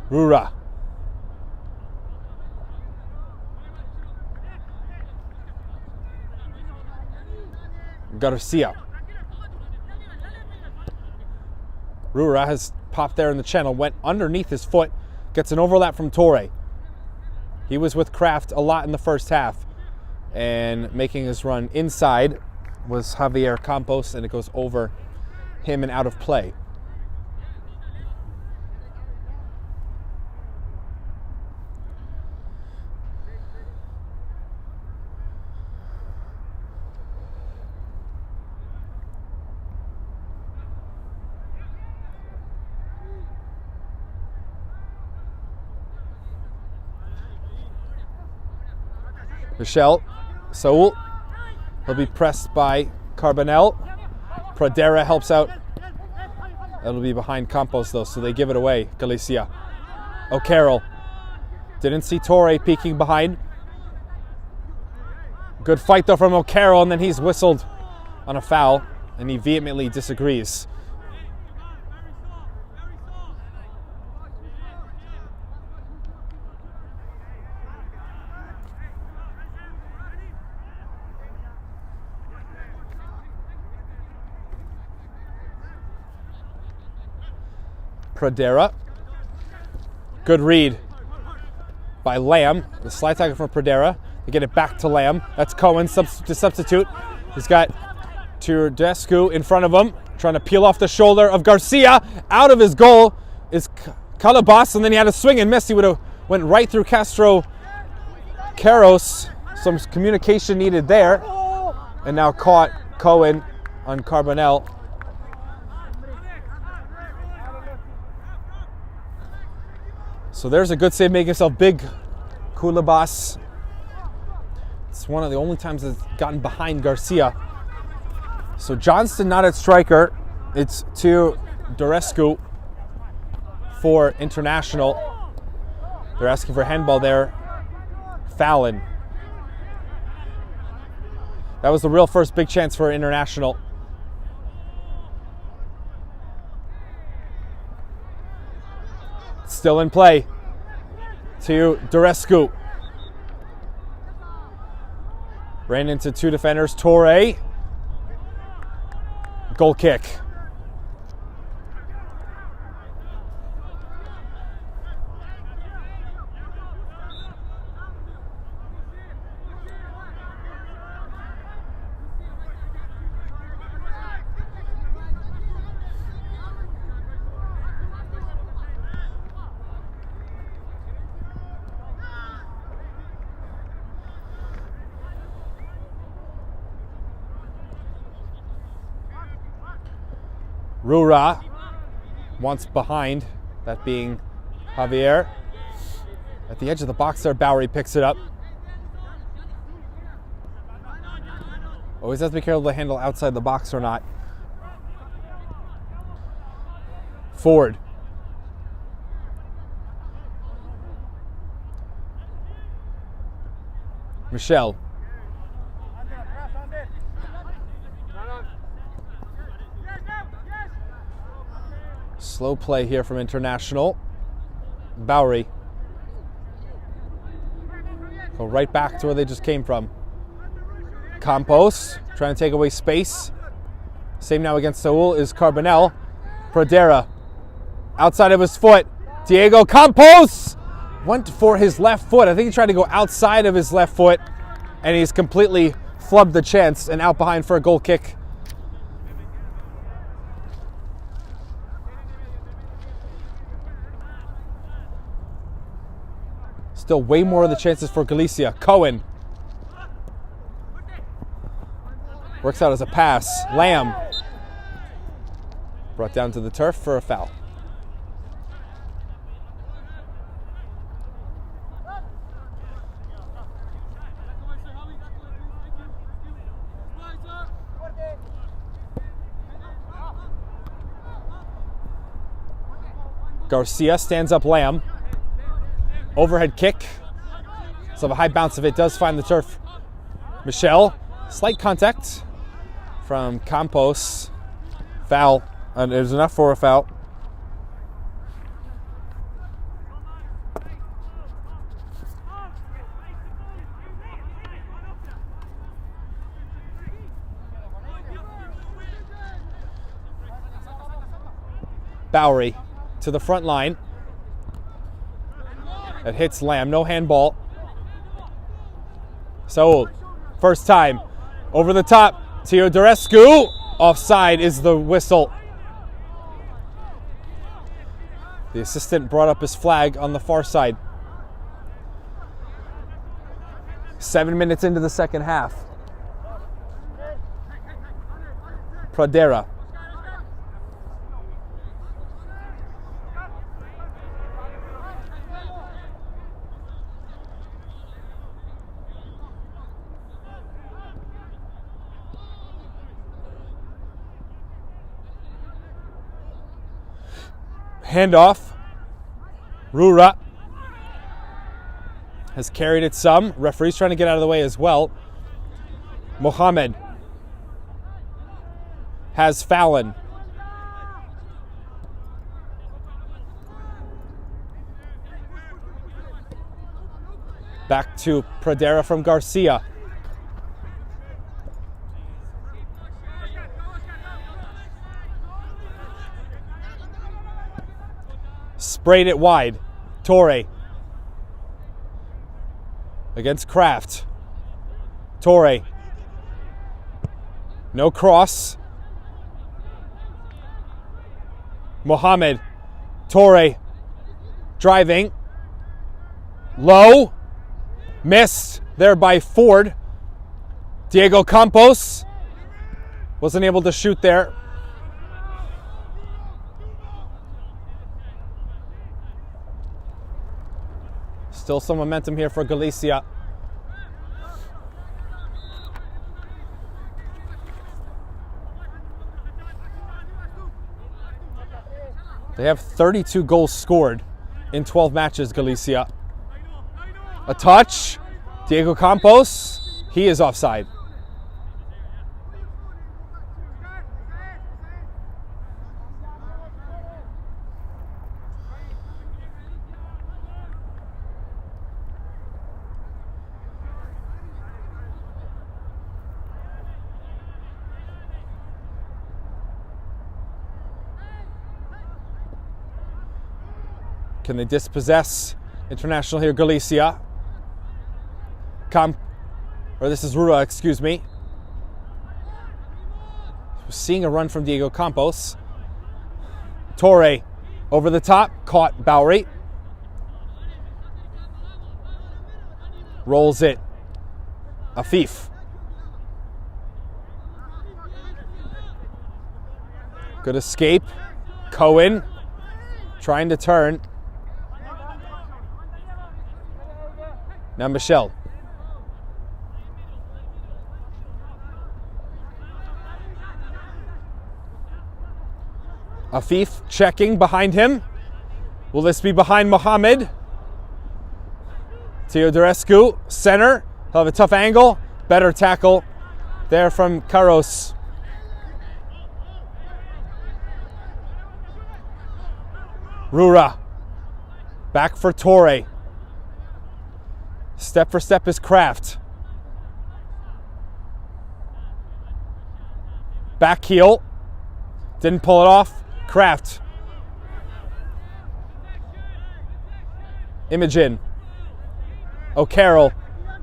Rura. Garcia. Rura has popped there in the channel, went underneath his foot, gets an overlap from Torre. He was with Kraft a lot in the first half, and making his run inside was Javier Campos, and it goes over him and out of play. Michel Saul. He'll be pressed by Carbonell. Pradera helps out. That'll be behind Campos though, so they give it away, Galicia. O'Carroll. Didn't see Torre peeking behind. Good fight though from O'Carroll, and then he's whistled on a foul, and he vehemently disagrees. Pradera. Good read by Lamb. The slide tackle from Pradera. They get it back to Lamb. That's Cohen to substitute. He's got Turdescu in front of him, trying to peel off the shoulder of Garcia. Out of his goal is Calabas, and then he had a swing and miss. He would have went right through Castro Queiroz. Some communication needed there. And now caught Cohen on Carbonell. So there's a good save, making himself big. Kulabas. It's one of the only times it's gotten behind Garcia. So Johnston not at striker. It's to Dorescu for International. They're asking for handball there. Fallon. That was the real first big chance for International. Still in play to Dorescu. Ran into 2 defenders. Torre. Goal kick. Rura wants behind, that being Javier. At the edge of the box there, Bowery picks it up. Always has to be careful to handle outside the box or not. Ford. Michel. Slow play here from International. Bowery. Go right back to where they just came from. Campos trying to take away space. Same now against Saul is Carbonell. Pradera outside of his foot. Diego Campos went for his left foot. I think he tried to go outside of his left foot, and he's completely flubbed the chance and out behind for a goal kick. Still way more of the chances for Galicia. Cohen. Works out as a pass. Lamb. Brought down to the turf for a foul. Garcia stands up Lamb. Overhead kick. So the high bounce of it does find the turf. Michel. Slight contact from Campos. Foul. And there's enough for a foul. Bowery to the front line. It hits Lamb. No handball. Saul. First time. Over the top. Teodorescu. Offside is the whistle. The assistant brought up his flag on the far side. 7 minutes into the second half. Pradera. Handoff. Rura has carried it some. Referee's trying to get out of the way as well. Mohamed has Fallon. Back to Pradera from Garcia. Sprayed it wide. Torre. Against Kraft. Torre. No cross. Mohamed. Torre. Driving. Low. Missed there by Ford. Diego Campos. Wasn't able to shoot there. Still some momentum here for Galicia. They have 32 goals scored in 12 matches, Galicia. A touch. Diego Campos. He is offside. Can they dispossess International here, Galicia? This is Rura, excuse me. Seeing a run from Diego Campos. Torre over the top, caught Bowery. Rolls it. Afif. Good escape. Cohen trying to turn. Now Michel. Afif checking behind him. Will this be behind Mohamed? Teodorescu, center. He'll have a tough angle. Better tackle there from Carros. Rura. Back for Torre. Step for step is Kraft. Back heel. Didn't pull it off. Kraft. Imogen. O'Carroll.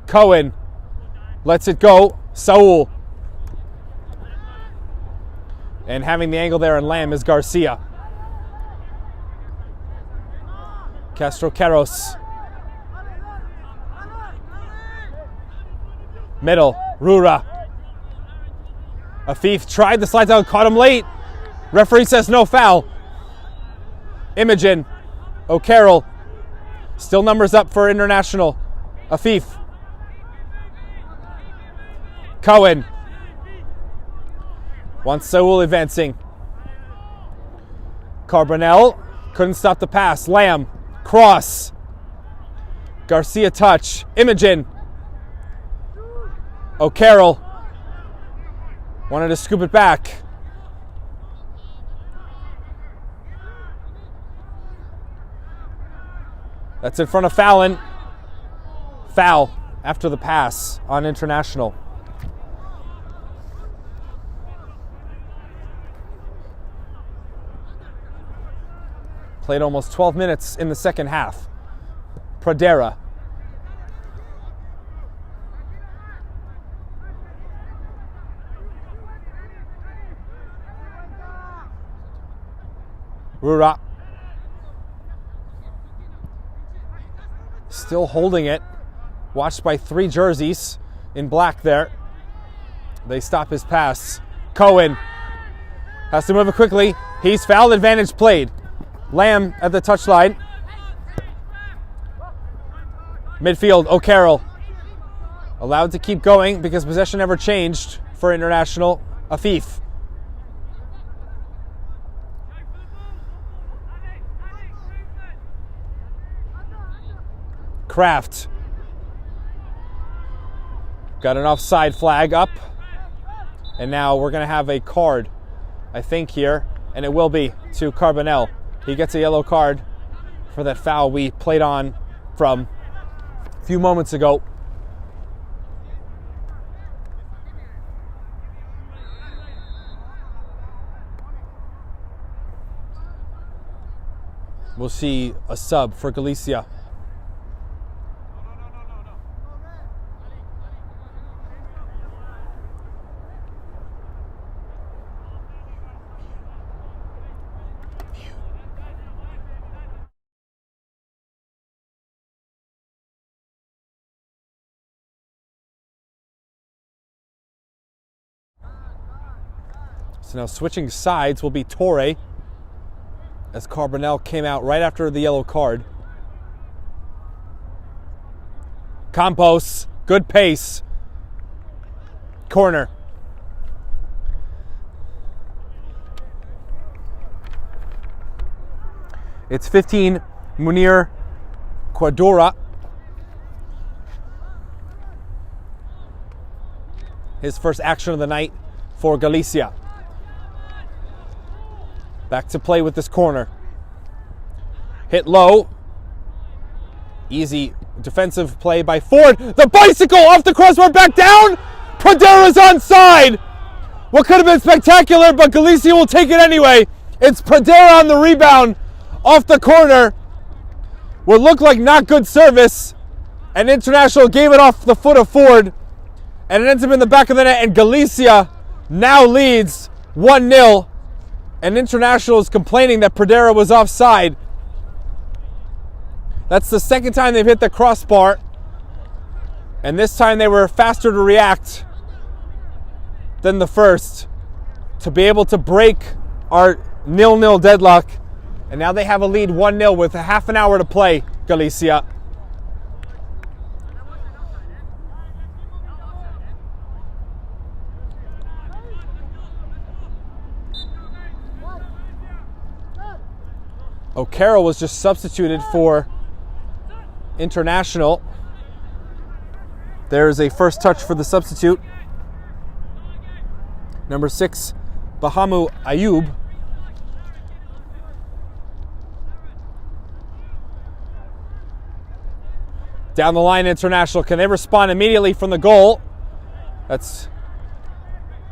Cohen. Lets it go. Saul. And having the angle there on Lamb is Garcia. Castro Carros. Middle. Rura. Afif tried the slide down, caught him late. Referee says no foul. Imogen. O'Carroll. Still numbers up for International. Afif. Cohen. Wants Saul advancing. Carbonell. Couldn't stop the pass. Lamb. Cross. Garcia touch. Imogen. O'Carroll. Wanted to scoop it back. That's in front of Fallon. Foul after the pass on International. Played almost 12 minutes in the second half. Pradera. Rura. Still holding it. Watched by 3 jerseys in black there. They stop his pass. Cohen has to move it quickly. He's fouled. Advantage played. Lamb at the touchline. Midfield, O'Carroll. Allowed to keep going because possession never changed for International. Afif. Kraft. Got an offside flag up. And now we're going to have a card, I think, here. And it will be to Carbonell. He gets a yellow card for that foul we played on from a few moments ago. We'll see a sub for Galicia. So now switching sides will be Torre, as Carbonell came out right after the yellow card. Campos, good pace. Corner. It's 15, Munir Quadora. His first action of the night for Galicia. Back to play with this corner. Hit low. Easy defensive play by Ford. The bicycle off the crossbar, back down. Pradera's onside. What could have been spectacular, but Galicia will take it anyway. It's Pradera on the rebound off the corner. What looked like not good service. And International gave it off the foot of Ford. And it ends up in the back of the net, and Galicia now leads 1-0. And International is complaining that Pradera was offside. That's the second time they've hit the crossbar. And this time they were faster to react than the first to be able to break are 0-0 deadlock. And now they have a lead 1-0 with a half an hour to play, Galicia. O'Carroll was just substituted for International. There's a first touch for the substitute. Number 6, Bahamu Ayub. Down the line, International. Can they respond immediately from the goal? That's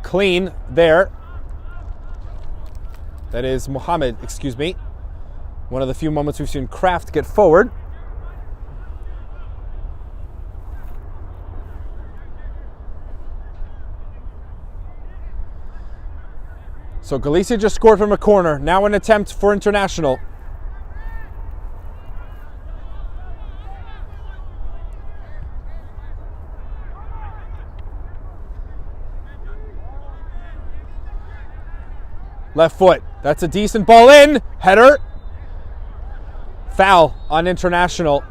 clean there. That is Mohammed, excuse me. One of the few moments we've seen Kraft get forward. So Galicia just scored from a corner. Now an attempt for International. Left foot. That's a decent ball in. Header. Foul on International.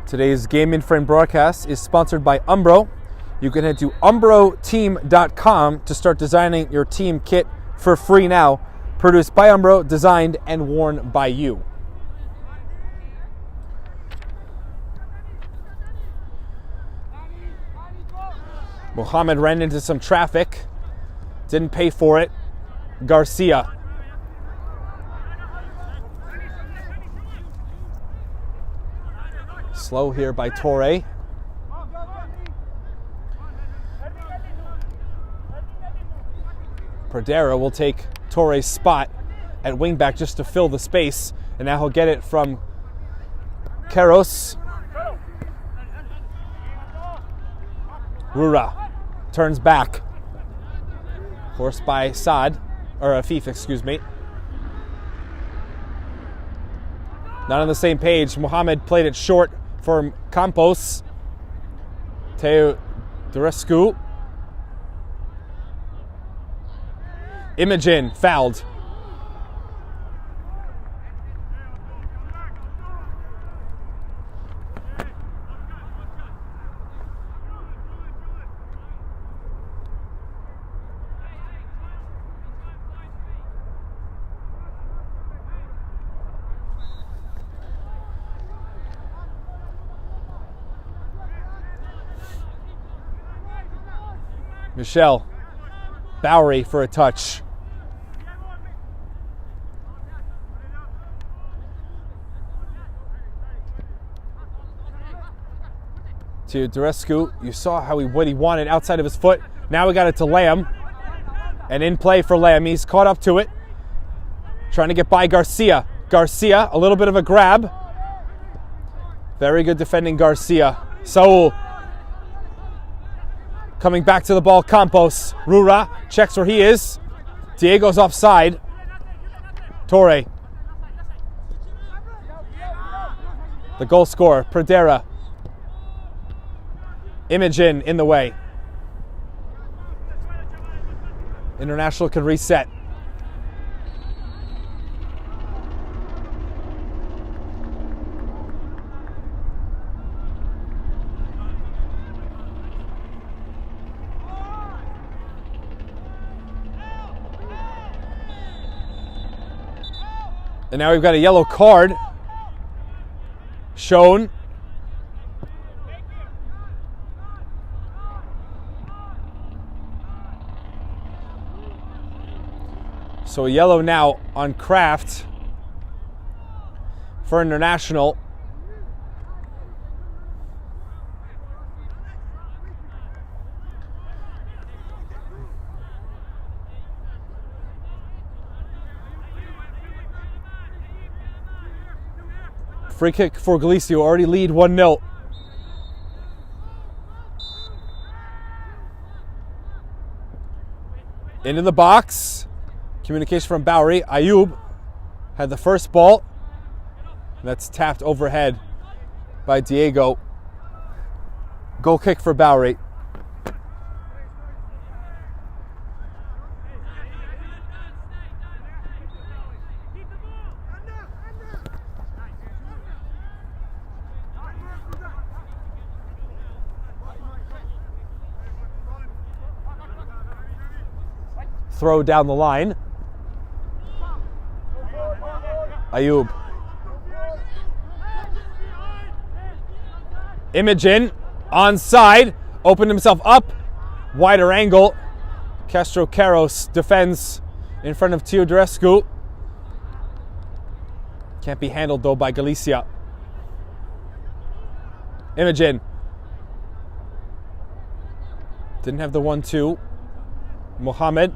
Today's Game in Frame broadcast is sponsored by Umbro. You can head to umbroteam.com to start designing your team kit for free now. Produced by Umbro, designed and worn by you. Mohammed ran into some traffic. Didn't pay for it. Garcia. Slow here by Torre. Perdera will take Torre's spot at wingback just to fill the space, and now he'll get it from Keros. Rura turns back, forced by Saad, or Afif, excuse me. Not on the same page. Mohammed played it short for Campos. Teo Durescu. Imogen fouled. Michelle Bowery for a touch. To Durescu. You saw how what he wanted outside of his foot. Now we got it to Lamb. And in play for Lamb. He's caught up to it. Trying to get by Garcia. Garcia, a little bit of a grab. Very good defending Garcia. Saul. Coming back to the ball, Campos. Rura checks where he is. Diego's offside. Torre. The goal scorer, Perdera. Imogen in the way. International can reset. And now we've got a yellow card shown. So a yellow now on Kraft for International. Free kick for Galicia, already lead 1-0. Into the box. Communication from Bowery. Ayub had the first ball. That's tapped overhead by Diego. Goal kick for Bowery. Throw down the line. Ayub. Imogen onside, opened himself up, wider angle. Castro Carros defends in front of Teodorescu. Can't be handled though by Galicia. Imogen. Didn't have the 1-2. Mohamed.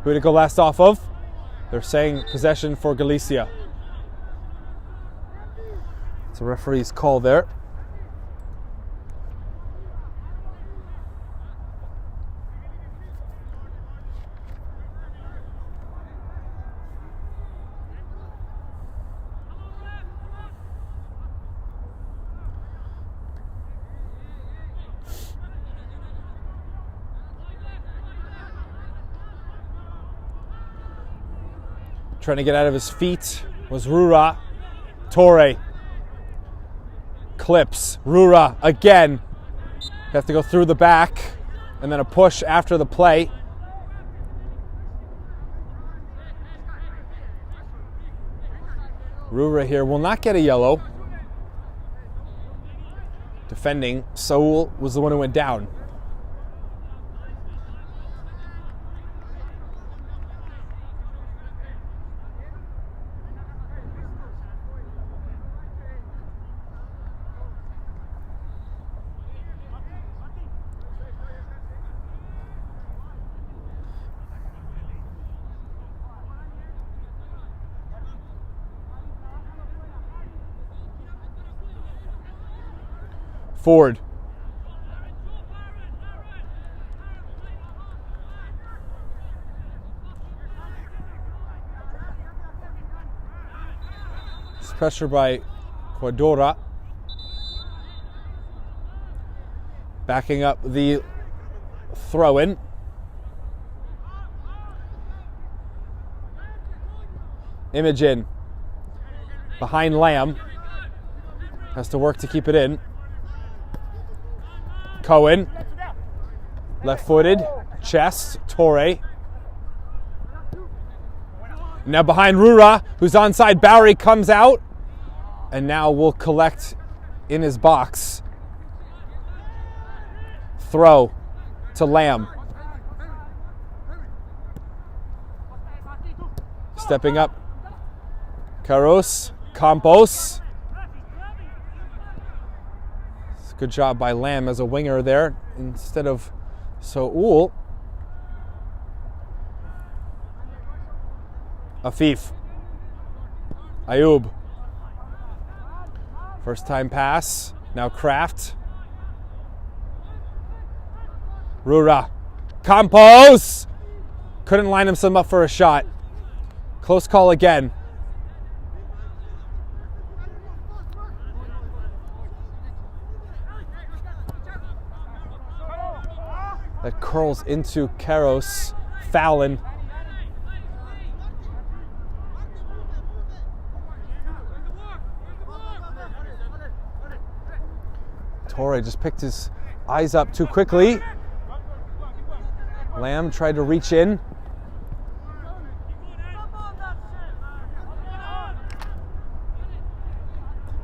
Who did it go last off of? They're saying possession for Galicia. It's a referee's call there. Trying to get out of his feet was Rura. Torre. Clips. Rura again. Have to go through the back. And then a push after the play. Rura here will not get a yellow. Defending. Saul was the one who went down. Ford. It's pressure by Quadora. Backing up the throw-in. Imogen. Behind Lamb. Has to work to keep it in. Cohen, left-footed, chest, Torre. Now behind Rura, who's onside. Bowery comes out, and now will collect in his box. Throw to Lamb. Stepping up, Carros, Campos. Good job by Lamb as a winger there instead of Saul. Afif. Ayub. First time pass. Now Kraft. Rura. Campos! Couldn't line himself up for a shot. Close call again. That curls into Carros. Fallon. Torre just picked his eyes up too quickly. Lamb tried to reach in.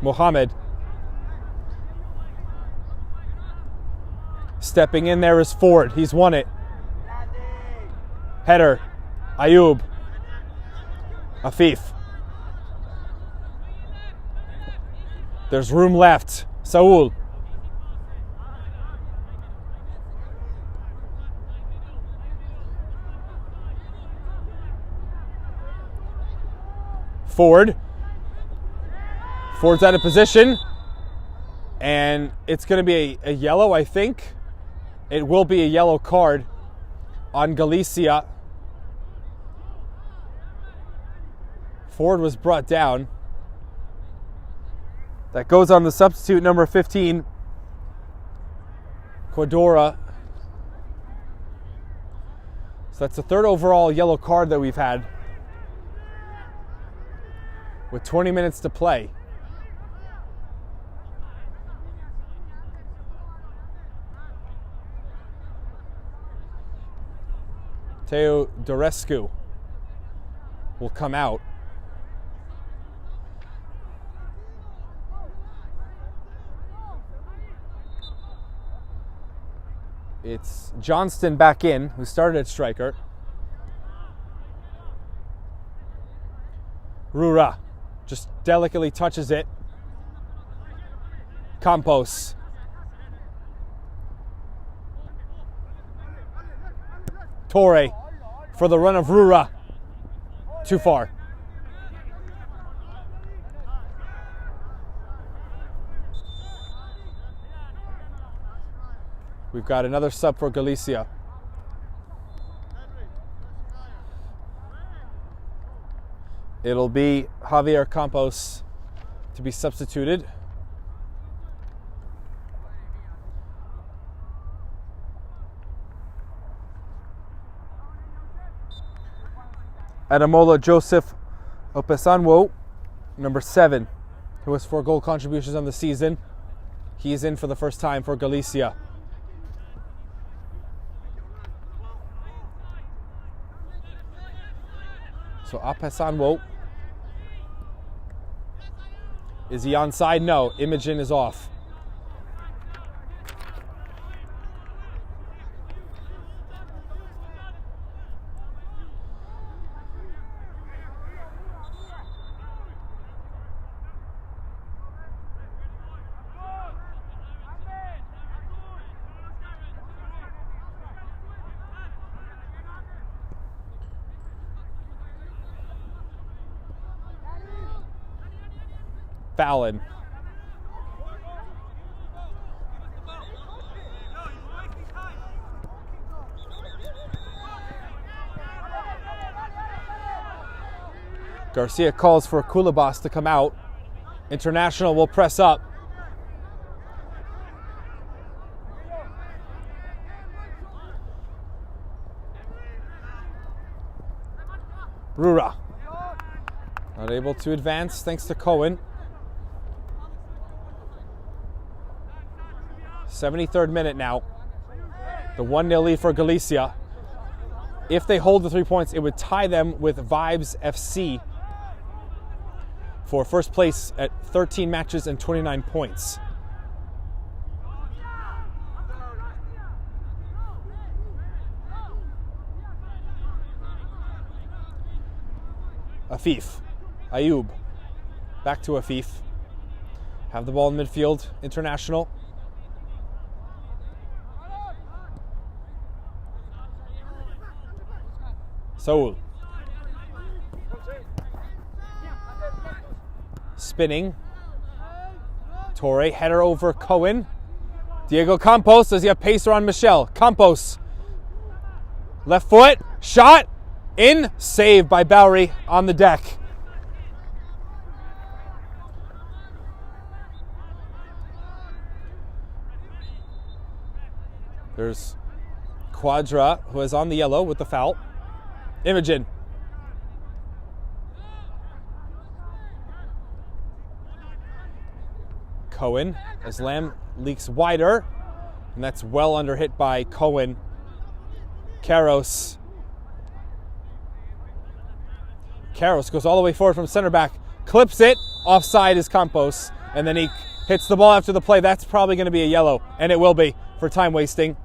Mohamed. Stepping in there is Ford. He's won it. Header. Ayub. Afif. There's room left. Saul. Ford. Ford's out of position. And it's going to be a yellow, I think. It will be a yellow card on Galicia. Ford was brought down. That goes on the substitute number 15, Quadora. So that's the third overall yellow card that we've had with 20 minutes to play. Teodorescu will come out. It's Johnston back in, who started at striker. Rura just delicately touches it. Campos. Torre for the run of Rura. Too far. We've got another sub for Galicia. It'll be Javier Campos to be substituted. Adamola Joseph Opesanwo, number 7, who has 4 goal contributions on the season. He's in for the first time for Galicia. So Opesanwo. Is he onside? No. Imogen is off. Fallon. Garcia calls for Kulabas to come out. International will press up. Rura. Not able to advance thanks to Cohen. 73rd minute now. The 1-0 lead for Galicia. If they hold the 3 points, it would tie them with Vibes FC for first place at 13 matches and 29 points. Afif. Ayub. Back to Afif. Have the ball in midfield. International. Saul. Spinning. Torre, header over Cohen. Diego Campos, does he have pacer on Michel? Campos. Left foot, shot, in, saved by Bowery on the deck. There's Quadra, who is on the yellow with the foul. Imogen. Cohen, as Lamb leaks wider, and that's well under hit by Cohen. Karros. Karros goes all the way forward from center back, clips it, offside is Campos, and then he hits the ball after the play. That's probably going to be a yellow, and it will be for time wasting.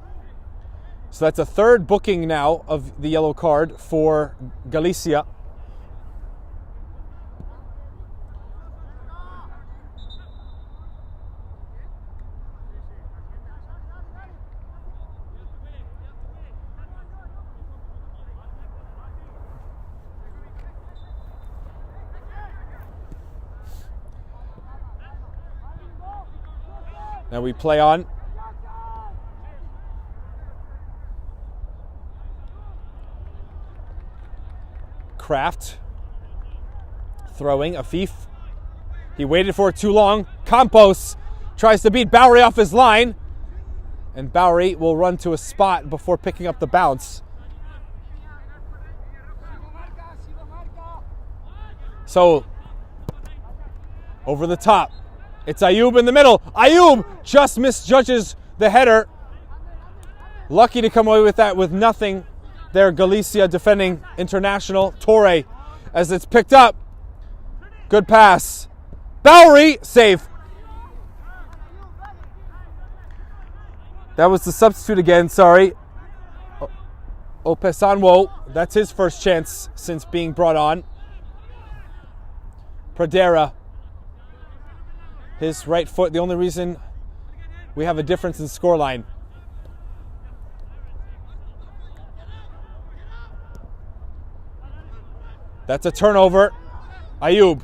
So that's a third booking now of the yellow card for Galicia. Now we play on. Kraft. Throwing, Afif. He waited for it too long. Campos tries to beat Bowery off his line. And Bowery will run to a spot before picking up the bounce. So, over the top. It's Ayub in the middle. Ayub just misjudges the header. Lucky to come away with that with nothing. There, Galicia defending international. Torre, as it's picked up. Good pass. Bowery, save. That was the substitute again, sorry. Opesanwo, that's his first chance since being brought on. Pradera, his right foot, the only reason we have a difference in scoreline. That's a turnover. Ayub.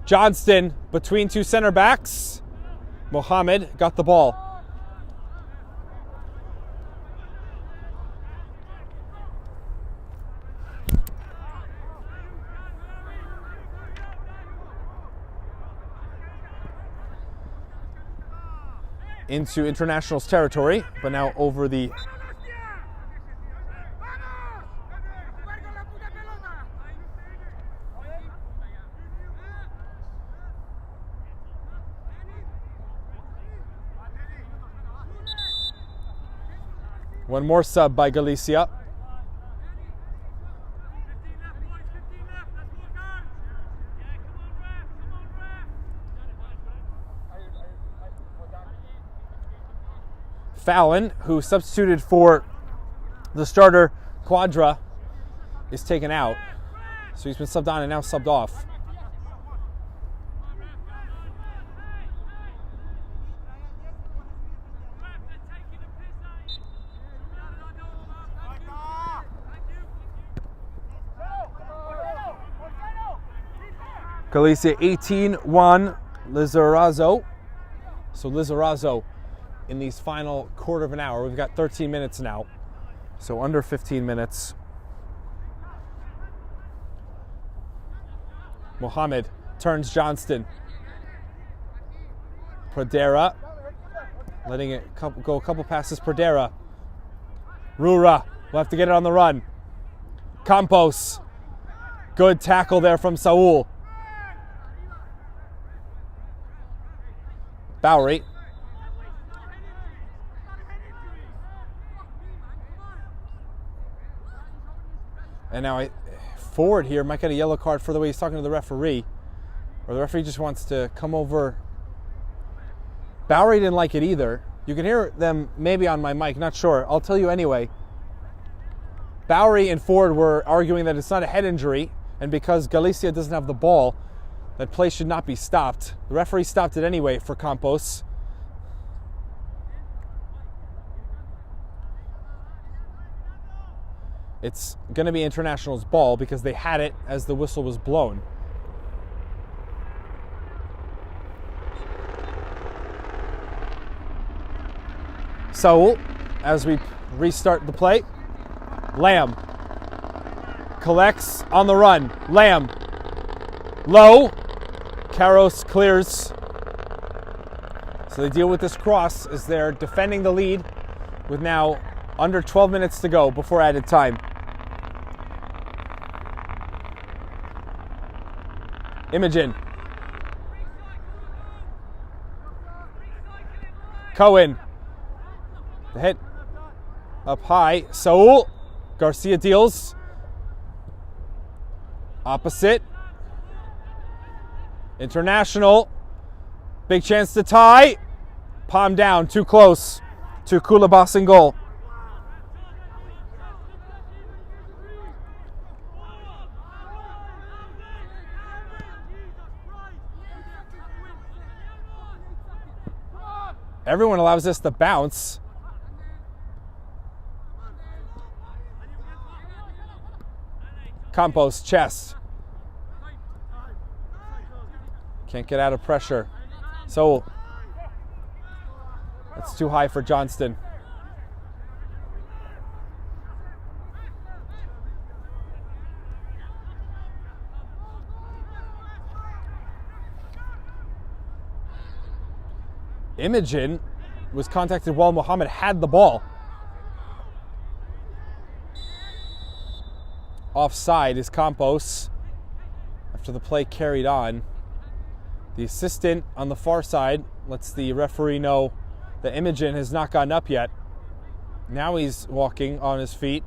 Johnston between two center backs. Mohamed got the ball. Into internationals territory, but now over the one more sub by Galicia. Fallon, who substituted for the starter Quadra, is taken out. So he's been subbed on and now subbed off. Galicia 18-1, Lizarazo. So Lizarazo in these final quarter of an hour. We've got 13 minutes now, so under 15 minutes. Mohamed turns Johnston. Pradera, letting it go a couple passes. Pradera. Rura will have to get it on the run. Campos. Good tackle there from Saul. Bowery. And now forward here might get a yellow card for the way he's talking to the referee. Or the referee just wants to come over. Bowery didn't like it either. You can hear them maybe on my mic, not sure. I'll tell you anyway. Bowery and Ford were arguing that it's not a head injury, and because Galicia doesn't have the ball, that play should not be stopped. The referee stopped it anyway for Campos. It's going to be International's ball because they had it as the whistle was blown. Saul, as we restart the play. Lamb collects on the run. Lamb low. Karos clears. So they deal with this cross as they're defending the lead with now under 12 minutes to go before added time. Imogen. Cohen. The hit up high. Saul. Garcia deals. Opposite. International. Big chance to tie. Palm down. Too close to Kulabas in goal. Everyone allows this to bounce. Campos, chest. Can't get out of pressure. So it's too high for Johnston. Imogen was contacted while Mohammed had the ball. Offside is Campos after the play carried on. The assistant on the far side lets the referee know that Imogen has not gotten up yet. Now he's walking on his feet.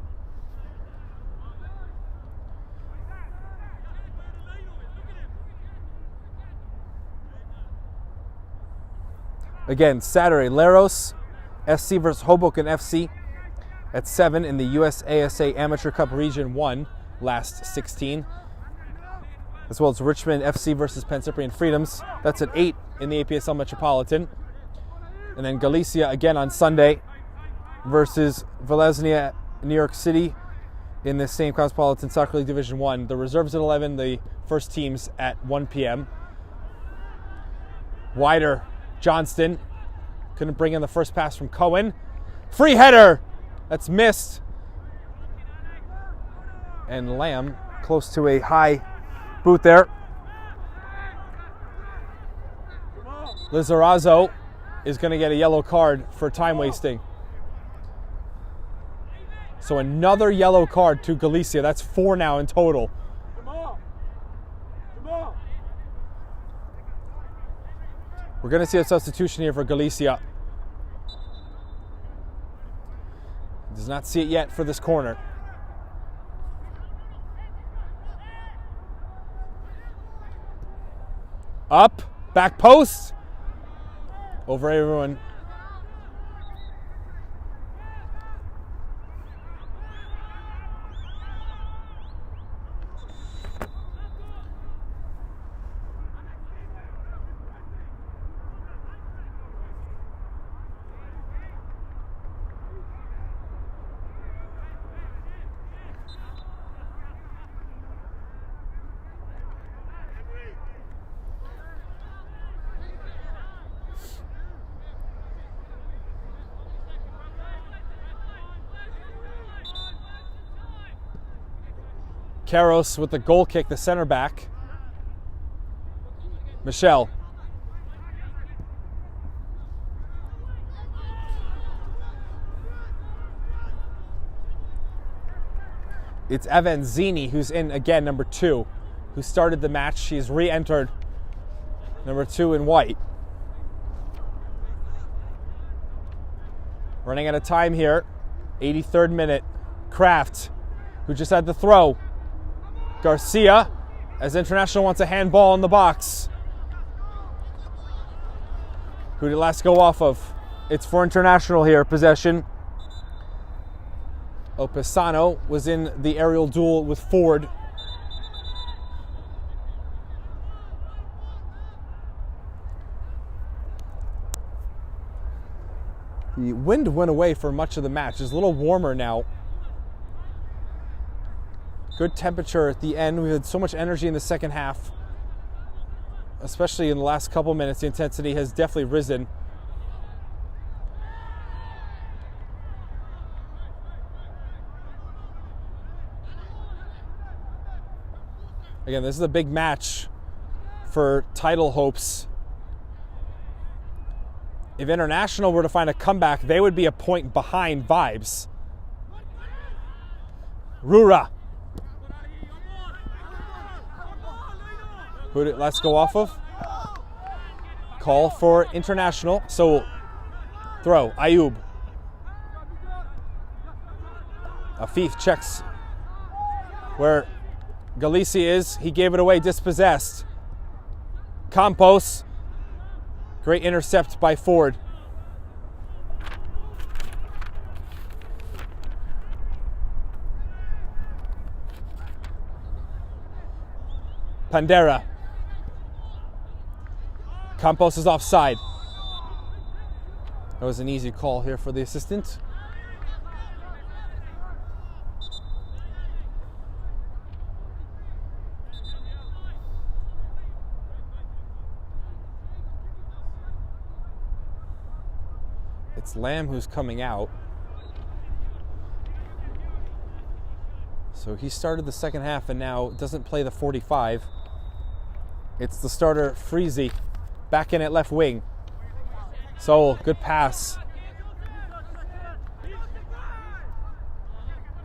Again, Saturday, Leros SC versus Hoboken FC at 7 in the USASA Amateur Cup Region 1, last 16. As well as Richmond FC versus Penn Cyprian Freedoms. That's at 8 in the APSL Metropolitan. And then Galicia again on Sunday versus Veleznia, New York City in the same Cosmopolitan Soccer League Division 1. The reserves at 11, the first teams at 1 p.m. Wider, Johnston couldn't bring in the first pass from Cohen. Free header, that's missed. And Lamb close to a high boot there. Lizarazo is going to get a yellow card for time wasting. So another yellow card to Galicia. That's 4 now in total. We're going to see a substitution here for Galicia. Does not see it yet for this corner. Up, back post. Over everyone. Karos with the goal kick, the center back. Michelle. It's Avanzini who's in again, number 2, who started the match. She's re-entered number 2 in white. Running out of time here. 83rd minute. Kraft, who just had the throw. Garcia, as International wants a handball in the box. Who did last go off of? It's for International here, possession. Opesano was in the aerial duel with Ford. The wind went away for much of the match. It's a little warmer now. Good temperature at the end. We had so much energy in the second half, especially in the last couple minutes. The intensity has definitely risen. Again, this is a big match for title hopes. If International were to find a comeback, they would be a point behind Vibes. Rura. Who did it last go off of? Call for International. So throw. Ayub. Afif checks where Galicia is. He gave it away, dispossessed. Campos. Great intercept by Ford. Pandera. Campos is offside. That was an easy call here for the assistant. It's Lamb who's coming out. So he started the second half and now doesn't play the 45. It's the starter, Freezy, back in at left wing. So, good pass.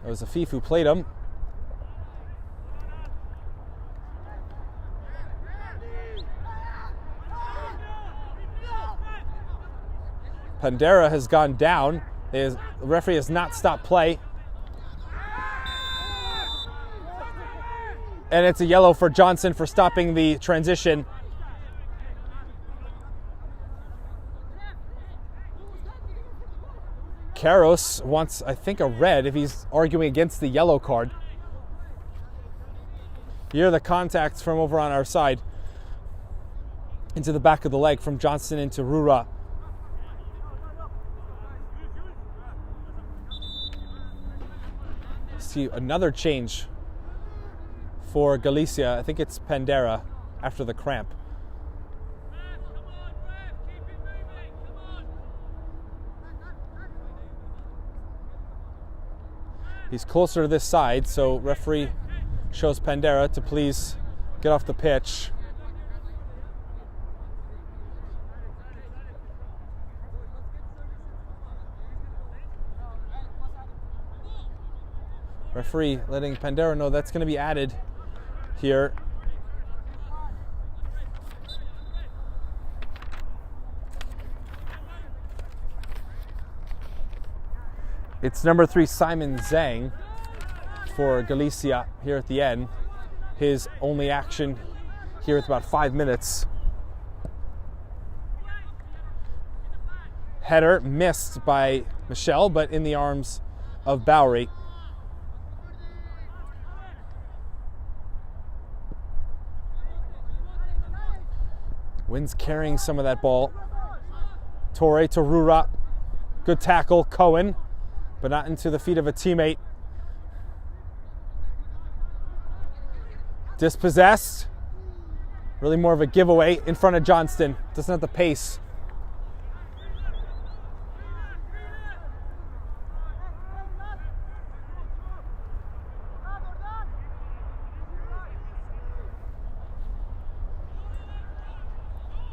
It was Afif who played him. Pandera has gone down. The referee has not stopped play. And it's a yellow for Johnson for stopping the transition. Karos wants, I think, a red if he's arguing against the yellow card. Here are the contacts from over on our side. Into the back of the leg from Johnson into Rura. See another change for Galicia. I think it's Pandera after the cramp. He's closer to this side, so referee shows Pandera to please get off the pitch. Referee letting Pandera know that's going to be added here. It's number 3, Simon Zhang for Galicia here at the end. His only action here at about 5 minutes. Header missed by Michel, but in the arms of Bowery. Wynn's carrying some of that ball. Torre to Rura. Good tackle, Cohen, but not into the feet of a teammate. Dispossessed. Really more of a giveaway in front of Johnston. Doesn't have the pace.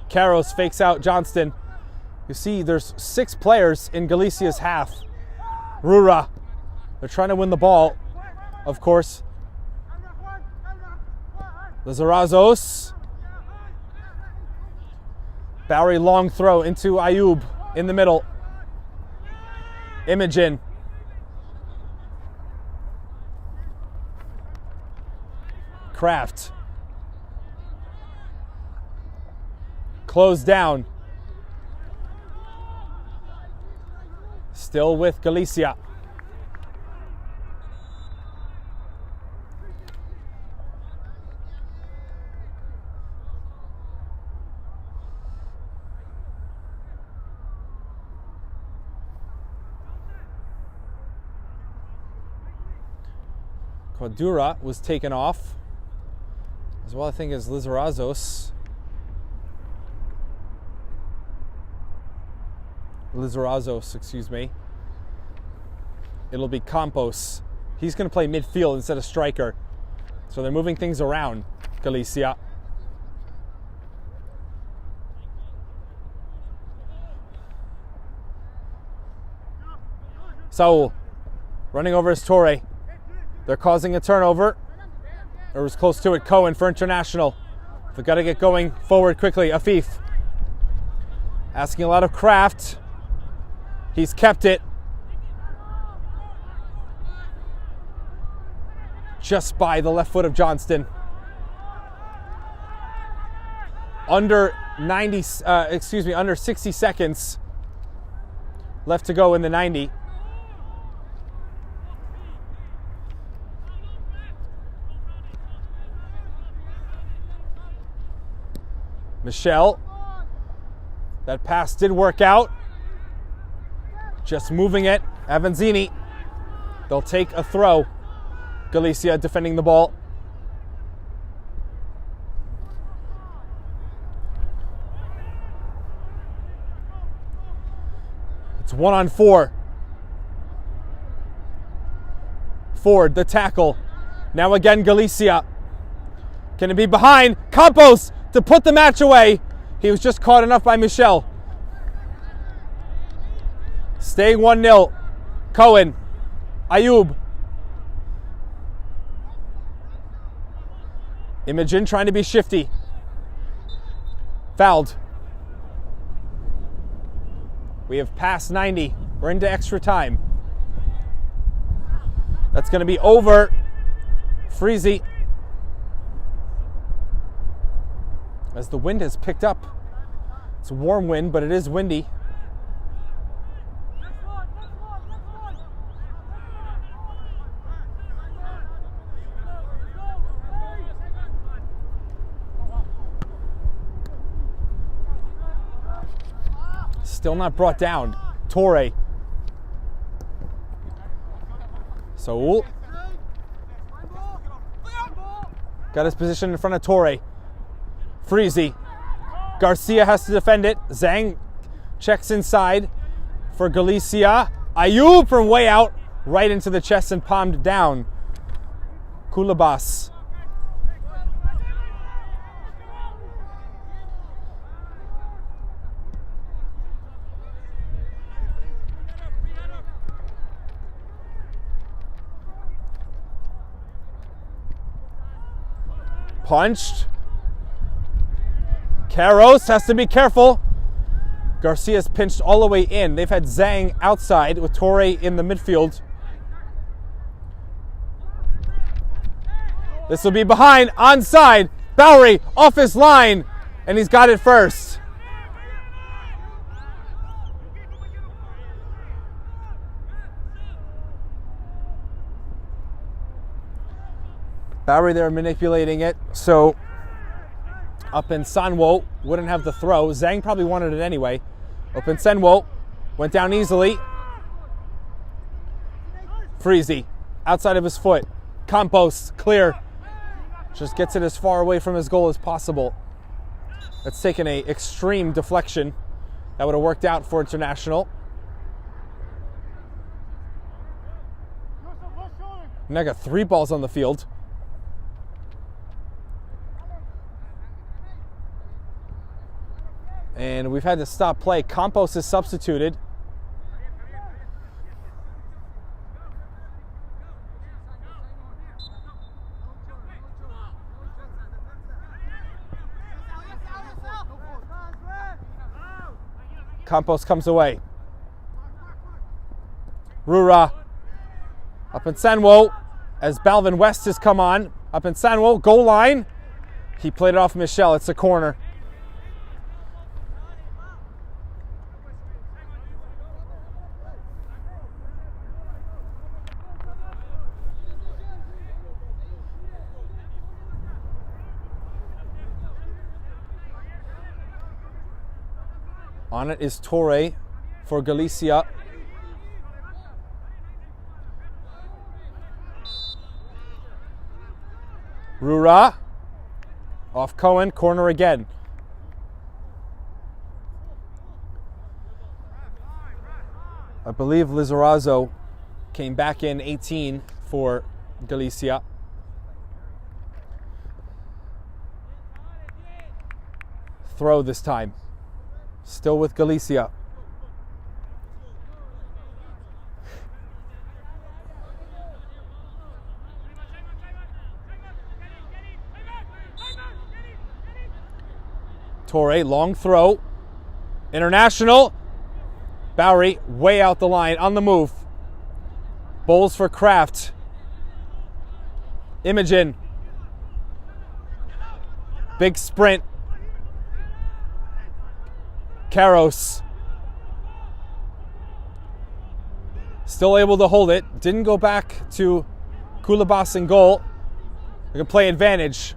Karos fakes out Johnston. You see there's 6 players in Galicia's half. Rura, they're trying to win the ball, of course. Lizarazos. Bowery long throw into Ayub in the middle. Imogen. Kraft. Closed down. Still with Galicia. Quadura was taken off, as well I think as Lizarazos. Excuse me. It'll be Campos. He's going to play midfield instead of striker. So they're moving things around, Galicia. Saul running over his Torre. They're causing a turnover. Or was close to it. Cohen for International. They've got to get going forward quickly. Afif. Asking a lot of Kraft. He's kept it. Just by the left foot of Johnston. Under 60 seconds left to go in the 90. Michel. That pass did work out. Just moving it. Avanzini. They'll take a throw. Galicia defending the ball. It's 1-on-4. Ford, the tackle. Now again, Galicia. Can it be behind? Campos to put the match away. He was just caught enough by Michel. Staying 1-0. Cohen. Ayub. Imogen trying to be shifty. Fouled. We have passed 90. We're into extra time. That's going to be over. Freezy. As the wind has picked up. It's a warm wind, but it is windy. Still not brought down. Torre. Saul. Got his position in front of Torre. Freezy. Garcia has to defend it. Zhang checks inside for Galicia. Ayub from way out. Right into the chest and palmed down. Kulabas. Punched. Karros has to be careful. Garcia's pinched all the way in. They've had Zhang outside with Torre in the midfield. This will be behind, onside. Bowery off his line, and he's got it first. Bowery there manipulating it, so up in Sanwo wouldn't have the throw. Zhang probably wanted it anyway. Up in Senwo went down easily. Freezy outside of his foot. Campos clear. Just gets it as far away from his goal as possible. That's taken an extreme deflection. That would have worked out for International. Now got 3 balls on the field. And we've had to stop play. Campos is substituted. Campos comes away. Rura up in Sanwo as Balvin West has come on. Up in Sanwo, goal line. He played it off Michel. It's a corner. On it is Torre for Galicia. Rura off Cohen, corner again. I believe Lizarazo came back in 18 for Galicia. Throw this time. Still with Galicia. Torre, long throw. International. Bowery, way out the line, on the move. Bowls for Kraft. Imogen. Big sprint. Karros. Still able to hold it. Didn't go back to Kulabas in goal. We can play advantage.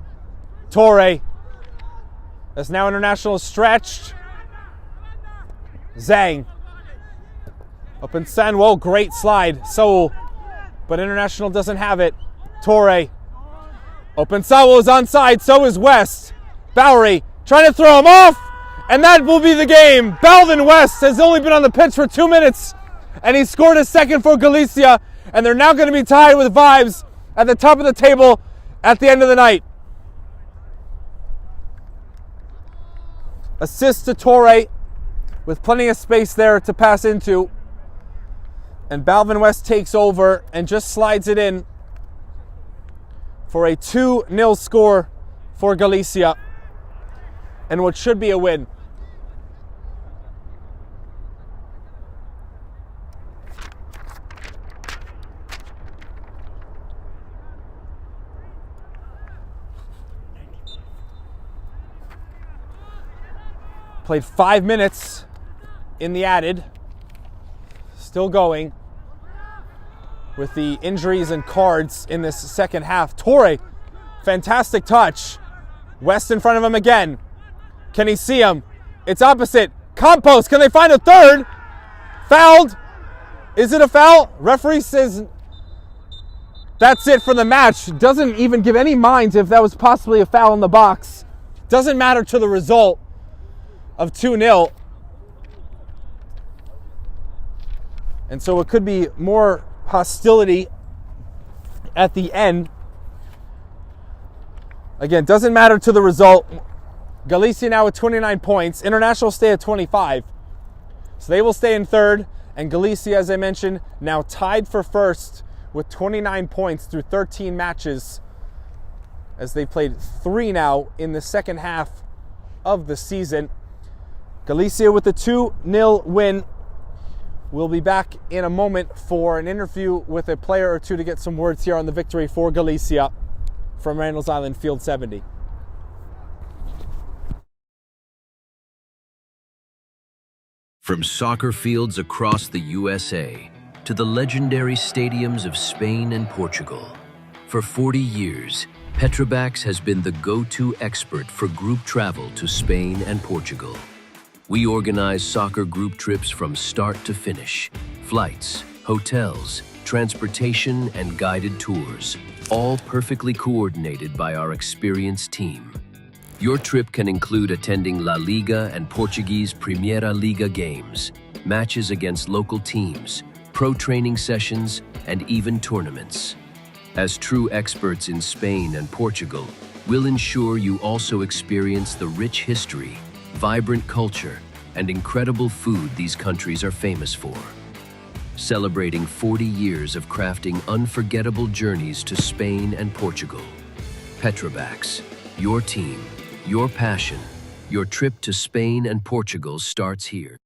Torre. That's now International stretched. Zhang. Up in Sanwo, great slide. Seoul. But International doesn't have it. Torre. Open Sanwo's onside, so is West. Bowery trying to throw him off. And that will be the game. Balvin West has only been on the pitch for 2 minutes, and he scored a second for Galicia, and they're now going to be tied with Vibes at the top of the table at the end of the night. Assist to Torre with plenty of space there to pass into. And Balvin West takes over and just slides it in for a 2-0 score for Galicia and what should be a win. Played 5 minutes in the added. Still going with the injuries and cards in this second half. Torre, fantastic touch. West in front of him again. Can he see him? It's opposite. Campos, can they find a third? Fouled. Is it a foul? Referee says that's it for the match. Doesn't even give any mind if that was possibly a foul in the box. Doesn't matter to the result of 2-0. And so it could be more hostility at the end. Again, doesn't matter to the result. Galicia now with 29 points. International stay at 25. So they will stay in third. And Galicia, as I mentioned, now tied for first with 29 points through 13 matches, as they played 3 now in the second half of the season. Galicia with a 2-0 win. We'll be back in a moment for an interview with a player or two to get some words here on the victory for Galicia from Randall's Island Field 70. From soccer fields across the USA to the legendary stadiums of Spain and Portugal, for 40 years, Petrobax has been the go-to expert for group travel to Spain and Portugal. We organize soccer group trips from start to finish. Flights, hotels, transportation, and guided tours, all perfectly coordinated by our experienced team. Your trip can include attending La Liga and Portuguese Primeira Liga games, matches against local teams, pro training sessions, and even tournaments. As true experts in Spain and Portugal, we'll ensure you also experience the rich history, vibrant culture, and incredible food these countries are famous for. Celebrating 40 years of crafting unforgettable journeys to Spain and Portugal. Petrobax, your team, your passion, your trip to Spain and Portugal starts here.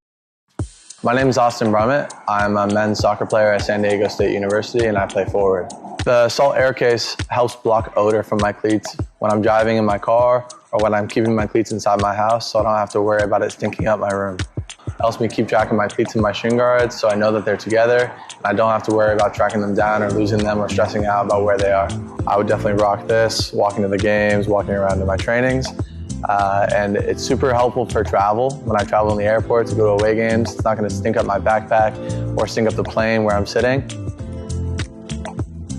My name is Austin Brummett. I'm a men's soccer player at San Diego State University and I play forward. The salt air case helps block odor from my cleats when I'm driving in my car or when I'm keeping my cleats inside my house, so I don't have to worry about it stinking up my room. It helps me keep track of my cleats and my shin guards so I know that they're together and I don't have to worry about tracking them down or losing them or stressing out about where they are. I would definitely rock this, walking to the games, walking around to my trainings. And it's super helpful for travel. When I travel in the airport to go to away games, it's not going to stink up my backpack or stink up the plane where I'm sitting.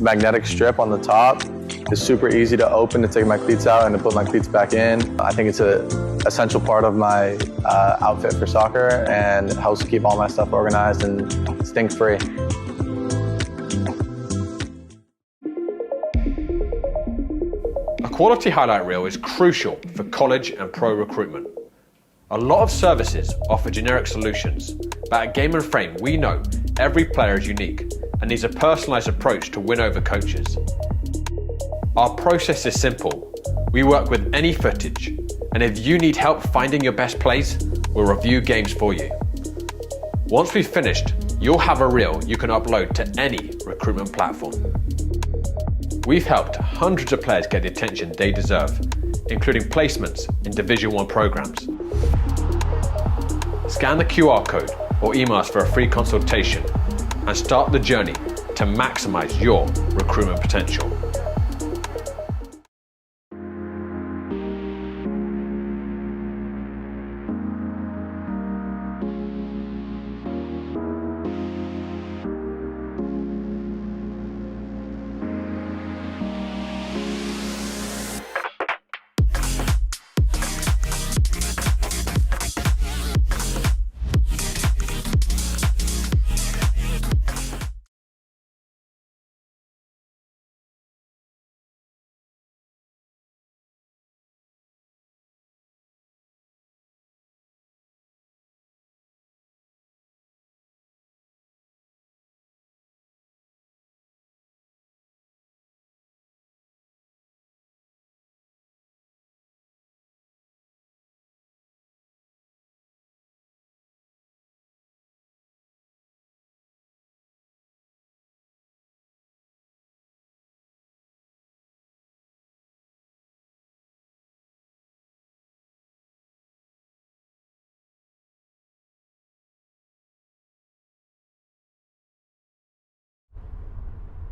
Magnetic strip on the top is super easy to open to take my cleats out and to put my cleats back in. I think it's an essential part of my outfit for soccer and helps keep all my stuff organized and stink-free. A quality highlight reel is crucial for college and pro recruitment. A lot of services offer generic solutions, but at Game & Frame we know every player is unique and needs a personalised approach to win over coaches. Our process is simple. We work with any footage, and if you need help finding your best plays, we'll review games for you. Once we've finished, you'll have a reel you can upload to any recruitment platform. We've helped hundreds of players get the attention they deserve, including placements in Division 1 programs. Scan the QR code or email us for a free consultation and start the journey to maximize your recruitment potential.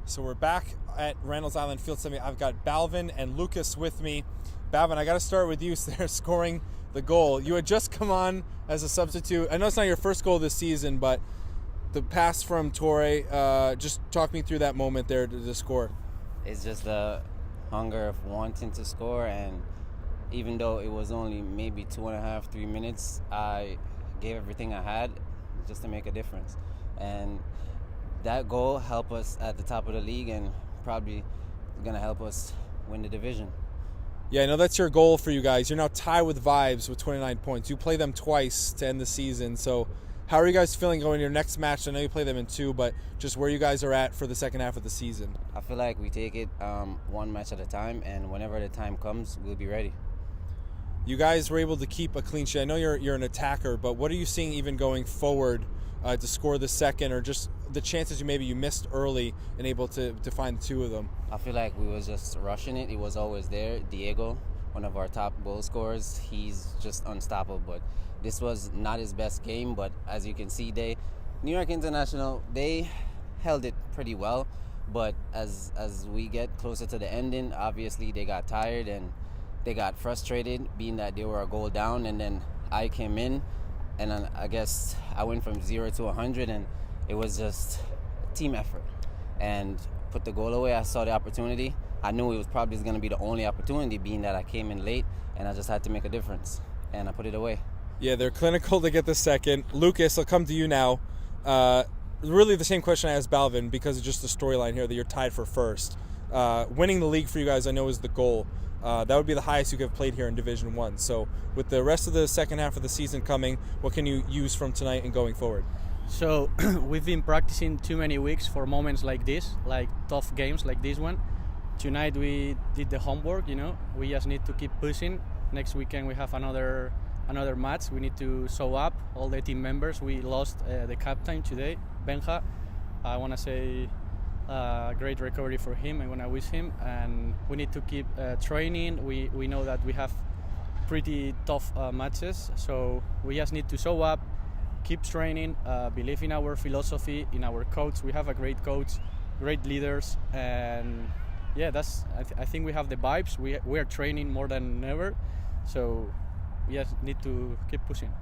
So we're back at Reynolds Island Field 70. I've got Balvin and Lucas with me. Balvin, I got to start with you. They're scoring the goal. You had just come on as a substitute. I know it's not your first goal this season, but the pass from Torre, just talk me through that moment there to score. It's just the hunger of wanting to score, and even though it was only maybe 2.5, 3 minutes, I gave everything I had just to make a difference. And that goal helped us at the top of the league and probably going to help us win the division. Yeah, I know that's your goal for you guys. You're now tied with Vibes with 29 points. You play them twice to end the season. So how are you guys feeling going to your next match? I know you play them in 2, but just where you guys are at for the second half of the season. I feel like we take it one match at a time, and whenever the time comes, we'll be ready. You guys were able to keep a clean sheet. I know you're an attacker, but what are you seeing even going forward to score the second, or just the chances you missed early and able to find 2 of them? I feel like we was just rushing it. It was always there. Diego, one of our top goal scorers, he's just unstoppable. But this was not his best game. But as you can see, New York International, they held it pretty well. But as we get closer to the ending, obviously they got tired and they got frustrated, being that they were a goal down. And then I came in, and then I guess I went from 0 to 100, and it was just a team effort. And put the goal away. I saw the opportunity. I knew it was probably going to be the only opportunity, being that I came in late, and I just had to make a difference. And I put it away. Yeah, they're clinical to get the second. Lucas, I'll come to you now. Really the same question I asked Balvin, because of just the storyline here that you're tied for first. Winning the league for you guys, I know, is the goal. That would be the highest you could have played here in Division 1. So with the rest of the second half of the season coming, what can you use from tonight and going forward? So we've been practicing too many weeks for moments like this, like tough games like this one. Tonight we did the homework, We just need to keep pushing. Next weekend we have another match. We need to show up, all the team members. We lost the captain today, Benja. I want to say great recovery for him. I want to wish him. And we need to keep training. We know that we have pretty tough matches, so we just need to show up, keep training, believe in our philosophy, in our coach. We have a great coach, great leaders, and yeah, I think we have the vibes. We are training more than ever, so we just need to keep pushing.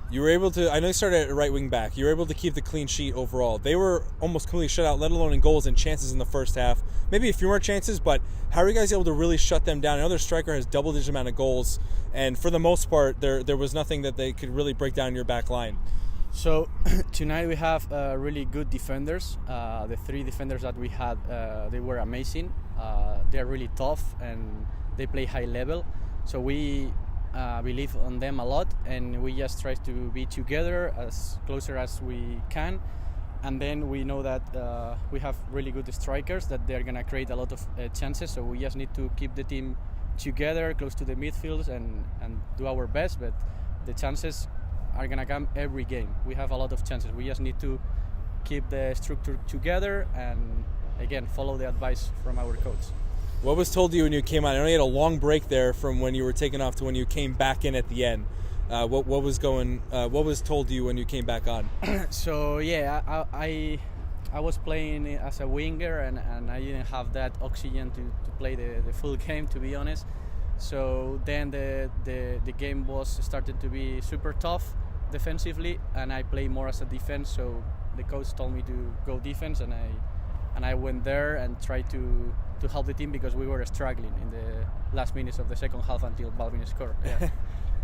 You were able to, I know you started at right wing back, you were able to keep the clean sheet overall. They were almost completely shut out, let alone in goals and chances in the first half. Maybe a few more chances, but how are you guys able to really shut them down? I know their striker has double-digit amount of goals, and for the most part, there was nothing that they could really break down your back line. So tonight we have really good defenders. The 3 defenders that we had, they were amazing. They're really tough and they play high level. So we believe on them a lot, and we just try to be together as closer as we can. And then we know that we have really good strikers, that they're gonna create a lot of chances. So we just need to keep the team together, close to the midfields, and do our best. But the chances are gonna come every game. We have a lot of chances. We just need to keep the structure together and again follow the advice from our coach. What was told to you when you came on? I know you had a long break there from when you were taken off to when you came back in at the end. What was told to you when you came back on? So yeah, I was playing as a winger, and I didn't have that oxygen to play the full game, to be honest. So then the game was started to be super tough defensively, and I play more as a defense. So the coach told me to go defense, and I went there and tried to help the team, because we were struggling in the last minutes of the second half until Balvin scored. Yeah.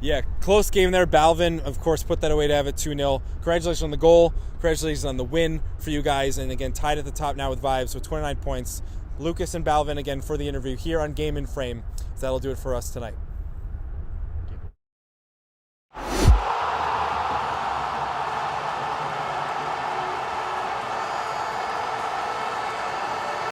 Yeah, close game there. Balvin, of course, put that away to have it 2-0. Congratulations on the goal. Congratulations on the win for you guys. And again, tied at the top now with Vibes with 29 points. Lucas and Balvin again for the interview here on Game in Frame. So that'll do it for us tonight.